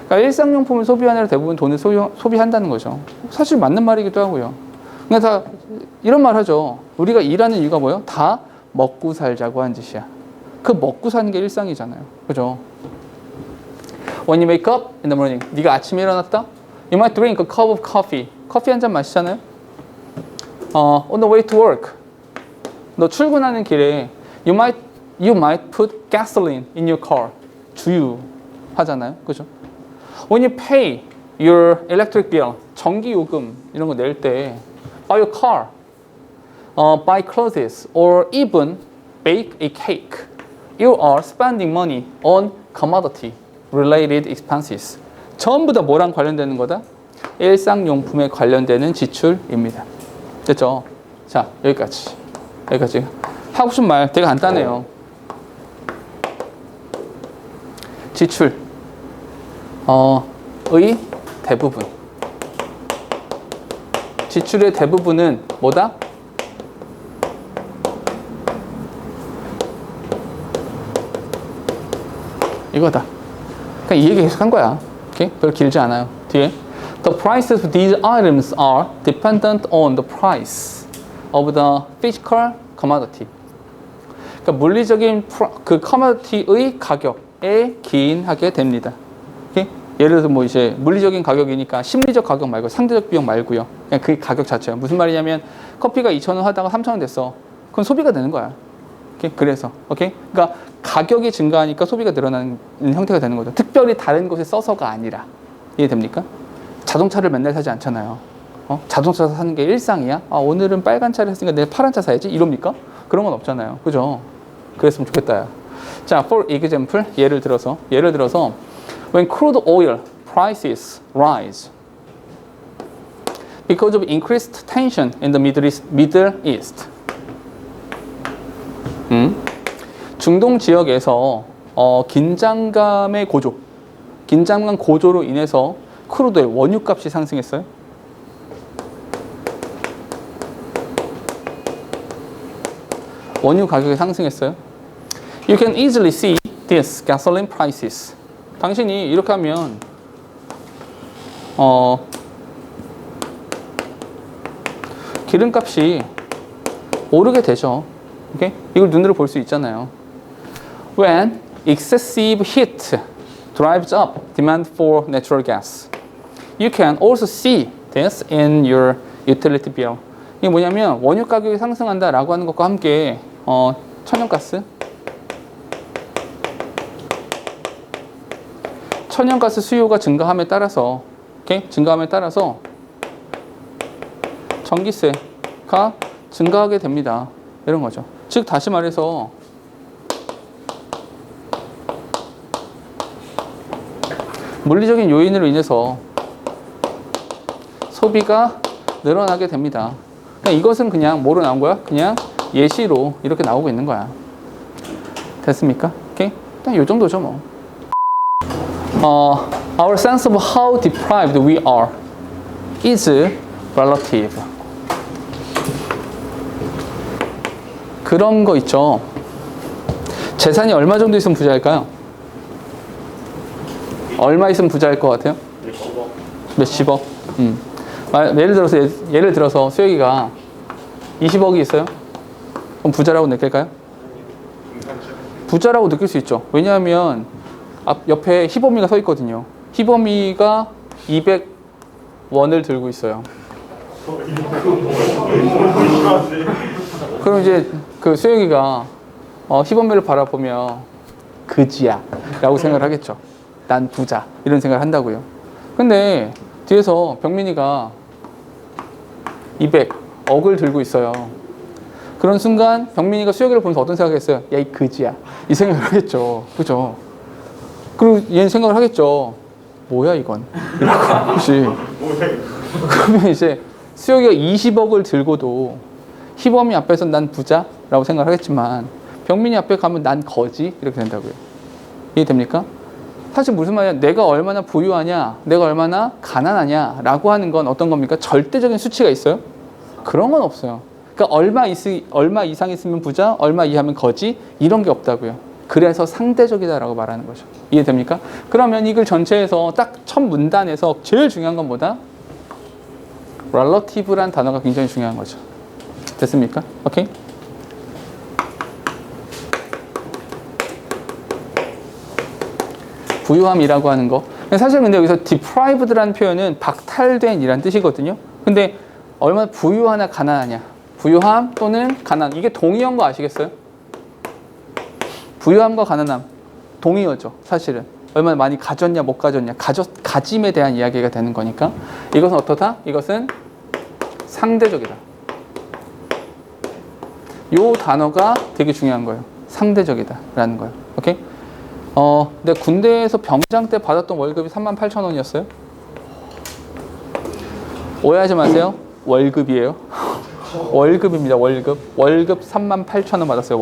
그러니까 일상용품을 소비하느라 대부분 돈을 소비한다는 거죠. 사실 맞는 말이기도 하고요. 그러니까 다 이런 말 하죠. 우리가 일하는 이유가 뭐예요? 다 먹고 살자고 한 짓이야. 그 먹고 사는 게 일상이잖아요. 그죠? When you wake up in the morning, 네가 아침에 일어났다? You might drink a cup of coffee. 커피 한 잔 마시잖아요. On the way to work, 너 출근하는 길에 you might put gasoline in your car. 주유 하잖아요. 그죠? When you pay your electric bill, 전기 요금 이런 거 낼 때 buy a car, buy clothes, or even bake a cake. You are spending money on commodity related expenses. 전부 다 뭐랑 관련되는 거다? 일상용품에 관련되는 지출입니다. 됐죠? 자, 여기까지. 하고 싶은 말 되게 간단해요. 지출. 의 대부분. 지출의 대부분은 뭐다? 이거다. 그러니까 이 얘기 계속 한 거야. 오케이? 별로 길지 않아요. 뒤에. The prices of these items are dependent on the price of the physical commodity. 그러니까 물리적인 그 commodity의 가격에 기인하게 됩니다. 오케이? 예를 들어서 뭐 이제 물리적인 가격이니까 심리적 가격 말고 상대적 비용 말고요. 그냥 그 가격 자체야. 무슨 말이냐면 커피가 2,000원 하다가 3,000원 됐어. 그건 소비가 되는 거야. 오케이? 그래서 오케이? 그러니까 가격이 증가하니까 소비가 늘어나는 형태가 되는 거죠. 특별히 다른 곳에 써서가 아니라. 이해됩니까? 자동차를 맨날 사지 않잖아요. 자동차 사는 게 일상이야? 아, 오늘은 빨간 차를 샀으니까 내일 파란 차 사야지? 이럽니까? 그런 건 없잖아요. 그죠? 그랬으면 좋겠다. 야. 자, for example, 예를 들어서 when crude oil prices rise because of increased tension in the Middle East. 중동 지역에서 긴장감 고조로 인해서 크루드의 원유값이 상승했어요. 원유 가격이 상승했어요. You can easily see these gasoline prices. 당신이 이렇게 하면 기름값이 오르게 되죠. 오케이? 이걸 눈으로 볼 수 있잖아요. When excessive heat drives up demand for natural gas, you can also see this in your utility bill. 이게 뭐냐면 원유 가격이 상승한다라고 하는 것과 함께 천연가스 수요가 증가함에 따라서 전기세가 증가하게 됩니다. 이런 거죠. 즉 다시 말해서 물리적인 요인으로 인해서 소비가 늘어나게 됩니다. 그냥 이것은 그냥 뭐로 나온 거야? 그냥 예시로 이렇게 나오고 있는 거야. 됐습니까? 오케이? 일단 이 정도죠 뭐. Our sense of how deprived we are is relative. 그런 거 있죠. 재산이 얼마 정도 있으면 부자일까요? 얼마 있으면 부자일 것 같아요? 몇십억. 예를 들어서 수혁이가 20억이 있어요? 그럼 부자라고 느낄까요? 부자라고 느낄 수 있죠. 왜냐하면 옆에 희범이가 서 있거든요. 희범이가 200원을 들고 있어요. 그럼 이제 그 수혁이가 희범이를 바라보며 그지야 라고 생각을 하겠죠. 난 부자 이런 생각을 한다고요. 근데 뒤에서 병민이가 200억을 들고 있어요. 그런 순간 병민이가 수혁이를 보면서 어떤 생각을 했어요? 야, 이 그지야 이 생각을 하겠죠. 그죠? 그리고 얘는 생각을 하겠죠. 뭐야 이건 이라고. 혹시 그러면 이제 수혁이가 20억을 들고도 희범이 앞에서 난 부자라고 생각을 하겠지만 병민이 앞에 가면 난 거지 이렇게 된다고요. 이해됩니까? 사실 무슨 말이야? 내가 얼마나 부유하냐, 내가 얼마나 가난하냐 라고 하는 건 어떤 겁니까? 절대적인 수치가 있어요? 그런 건 없어요. 그러니까 얼마 이상 있으면 부자, 얼마 이하면 거지 이런 게 없다고요. 그래서 상대적이다라고 말하는 거죠. 이해됩니까? 그러면 이 글 전체에서 딱 첫 문단에서 제일 중요한 건 뭐다? relative란 단어가 굉장히 중요한 거죠. 됐습니까? 오케이? 부유함이라고 하는 거. 사실 근데 여기서 deprived라는 표현은 박탈된 이란 뜻이거든요. 근데 얼마나 부유하나 가난하냐. 부유함 또는 가난. 이게 동의어인 거 아시겠어요? 부유함과 가난함. 동의어죠. 사실은. 얼마나 많이 가졌냐 못 가졌냐 가짐에 대한 이야기가 되는 거니까 이것은 어떻다? 이것은 상대적이다. 요 단어가 되게 중요한 거예요. 상대적이다 라는 거예요. 오케이? 근데 군대에서 병장 때 받았던 월급이 38,000원이었어요. 오해하지 마세요. 월급이에요. 월급입니다. 월급 38,000원 받았어요.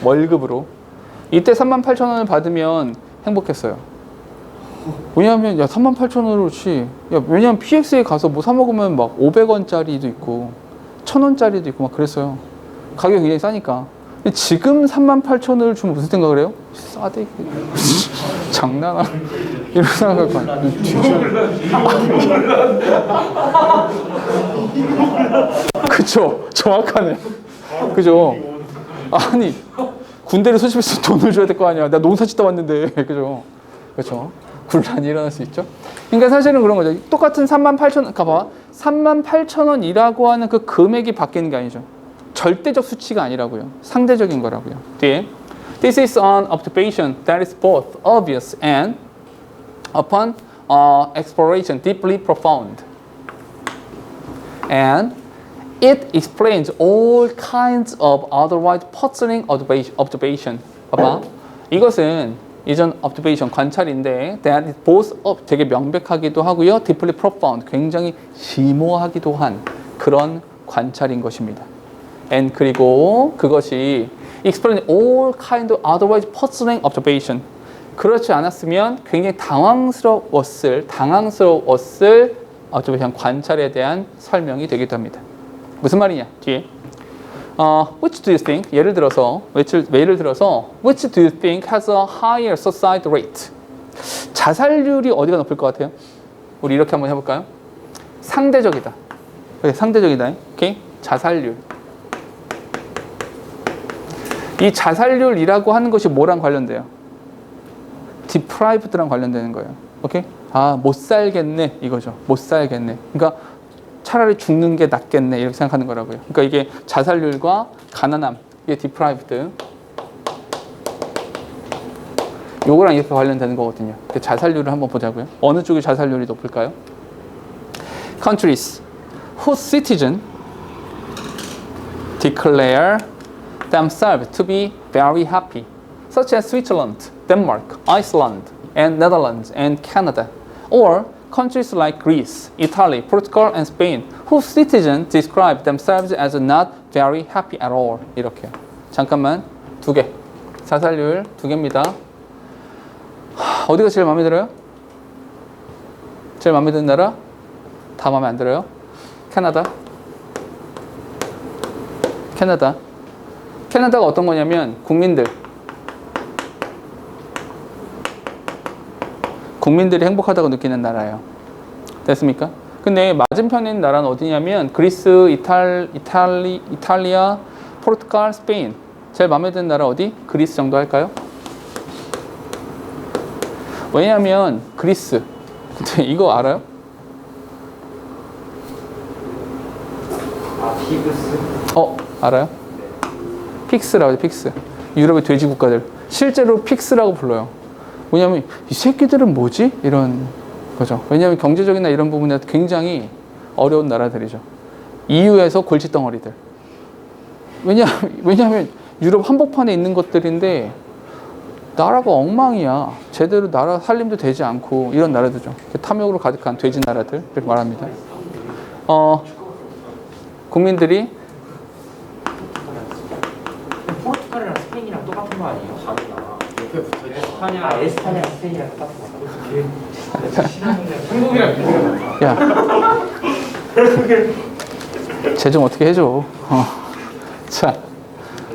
월급으로. 이때 38,000원을 받으면 행복했어요. 왜냐하면 야 38,000원으로치 왜냐하면 PX에 가서 뭐 사 먹으면 막 500원짜리도 있고 1,000원짜리도 있고 막 그랬어요. 가격이 굉장히 싸니까. 근데 지금 38,000원을 주면 무슨 생각을 해요? 싸대 장난아 이런 생각할 거 아니야. 그쵸, 정확하네. 그죠? 아니 군대를 소집해서 돈을 줘야 될 거 아니야. 나 농사 짓다 왔는데. 그죠? 그렇죠. 곤란이 일어날 수 있죠. 그러니까 사실은 그런 거죠. 똑같은 38,000원, 봐봐. 38,000원이라고 하는 그 금액이 바뀌는 게 아니죠. 절대적 수치가 아니라고요. 상대적인 거라고요. 뒤에 This is an observation that is both obvious and upon exploration deeply profound. And it explains all kinds of otherwise puzzling observation. 봐봐. 이것은 이전 observation 관찰인데 that is both 되게 명백하기도 하고요. deeply profound 굉장히 심오하기도 한 그런 관찰인 것입니다. And 그리고 그것이 explain all kind of otherwise puzzling observation. 그렇지 않았으면 굉장히 당황스러웠을 observation 관찰에 대한 설명이 되기도 합니다. 무슨 말이냐? 뒤에 which do you think? 예를 들어서 which do you think has a higher suicide rate? 자살률이 어디가 높을 것 같아요? 우리 이렇게 한번 해볼까요? 상대적이다. 그래, 상대적이다. 오케이? 자살률. 이 자살률이라고 하는 것이 뭐랑 관련돼요? deprived랑 관련되는 거예요. 오케이? 못 살겠네 이거죠. 못 살겠네. 그러니까 차라리 죽는 게 낫겠네 이렇게 생각하는 거라고요. 그러니까 이게 자살률과 가난함, 이게 deprived. 요거랑 이렇게 관련되는 거거든요. 자살률을 한번 보자고요. 어느 쪽이 자살률이 높을까요? Countries whose citizens declare themselves to be very happy, such as Switzerland, Denmark, Iceland, and Netherlands, and Canada, or countries like Greece, Italy, Portugal, and Spain, whose citizens describe themselves as not very happy at all. 이렇게요. 잠깐만, 2개. 자살률 2개입니다. 어디가 제일 마음에 들어요? 제일 마음에 드는 나라? 다 마음에 안 들어요? 캐나다가 어떤 거냐면 국민들이 행복하다고 느끼는 나라예요. 됐습니까? 근데 맞은편에 있는 나라는 어디냐면 그리스, 이탈리아, 포르투갈, 스페인. 제일 마음에 드는 나라 어디? 그리스 정도 할까요? 왜냐하면 그리스. 근데 이거 알아요? 피그스? 알아요? 픽스라고 해요. 픽스. 유럽의 돼지 국가들. 실제로 픽스라고 불러요. 왜냐하면 이 새끼들은 뭐지? 이런 거죠. 왜냐하면 경제적이나 이런 부분에 굉장히 어려운 나라들이죠. EU에서 골칫덩어리들. 왜냐하면 유럽 한복판에 있는 것들인데 나라가 엉망이야. 제대로 나라 살림도 되지 않고 이런 나라들이죠. 탐욕으로 가득한 돼지 나라들 이렇게 말합니다. 국민들이 포르투갈이랑 스페인이랑 똑같은 거 아니에요? 자기가 옆에 붙어있는 에스파냐랑 스페인이랑 똑같은 거. 한국이랑 비교가 야, 쟤 좀 어떻게 해줘. 자,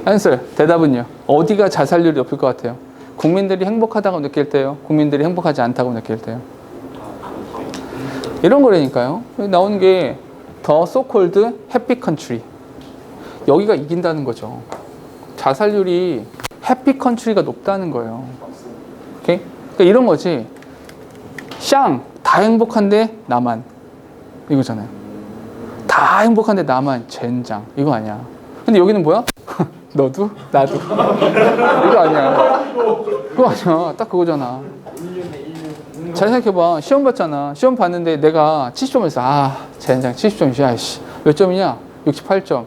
answer 대답은요. 어디가 자살률이 높을 것 같아요? 국민들이 행복하다고 느낄 때요? 국민들이 행복하지 않다고 느낄 때요? 이런 거라니까요. 여기 나오는 게 the so-called happy country. 여기가 이긴다는 거죠. 자살률이 해피 컨트리가 높다는 거예요. 오케이? 그러니까 이런 거지. 샹, 다 행복한데 나만. 이거잖아요. 다 행복한데 나만 젠장. 이거 아니야. 근데 여기는 뭐야? 너도? 나도. 이거 아니야. 그거 아니야. 딱 그거잖아. 잘 생각해봐. 시험 봤잖아. 시험 봤는데 내가 70점을 했어. 아, 젠장 70점이야. 씨. 몇 점이냐? 68점.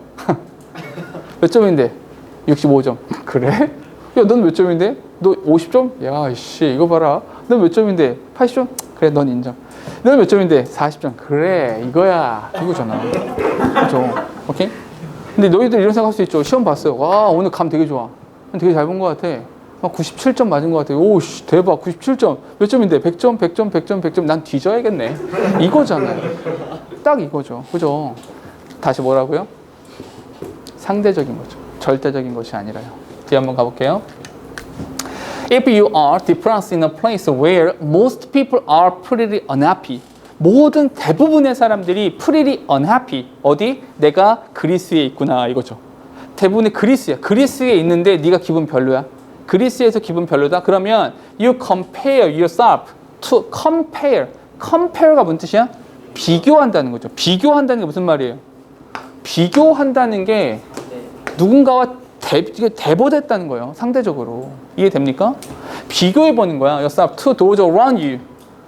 몇 점인데? 65점. 그래? 야, 넌 몇 점인데? 너 50점? 야, 씨, 이거 봐라. 넌 몇 점인데? 80점? 그래, 넌 인정. 넌 몇 점인데? 40점. 그래, 이거야. 이거잖아. 그죠? 오케이? 근데 너희들 이런 생각할 수 있죠. 시험 봤어요. 와, 오늘 감 되게 좋아. 되게 잘 본 것 같아. 97점 맞은 것 같아. 오, 씨, 대박. 97점. 몇 점인데? 100점, 100점, 100점, 100점. 난 뒤져야겠네. 이거잖아요. 딱 이거죠. 그죠? 다시 뭐라고요? 상대적인 거죠. 절대적인 것이 아니라요. 뒤에 한번 가볼게요. If you are depressed in a place where most people are pretty unhappy. 모든 대부분의 사람들이 pretty unhappy. 어디? 내가 그리스에 있구나 이거죠. 대부분의 그리스야. 그리스에 있는데 네가 기분 별로야. 그리스에서 기분 별로다. 그러면 you compare yourself to compare. compare가 무슨 뜻이야? 비교한다는 거죠. 비교한다는 게 무슨 말이에요? 비교한다는 게 누군가와 대보됐다는 거예요. 상대적으로. 이해됩니까? 비교해보는 거야. yourself to those around you.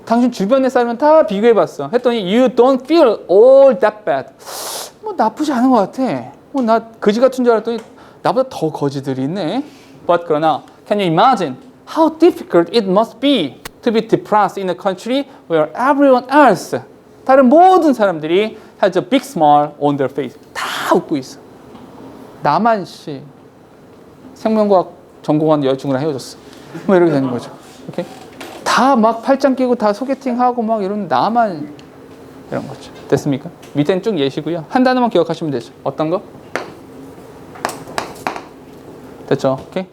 당신 주변의 사람은 다 비교해봤어. 했더니 you don't feel all that bad. 뭐 나쁘지 않은 것 같아. 뭐 나 거지 같은 줄 알았더니 나보다 더 거지들이 있네. But 그러나 can you imagine how difficult it must be to be depressed in a country where everyone else, 다른 모든 사람들이 has a big smile on their face. 다 웃고 있어. 나만 씨 생명과학 전공한 여자친구랑 헤어졌어. 뭐 이렇게 되는 거죠. 오케이? 다 막 팔짱 끼고 다 소개팅하고 막 이런 나만 이런 거죠. 됐습니까? 밑에는 쭉 예시고요. 한 단어만 기억하시면 되죠. 어떤 거? 됐죠? 오케이?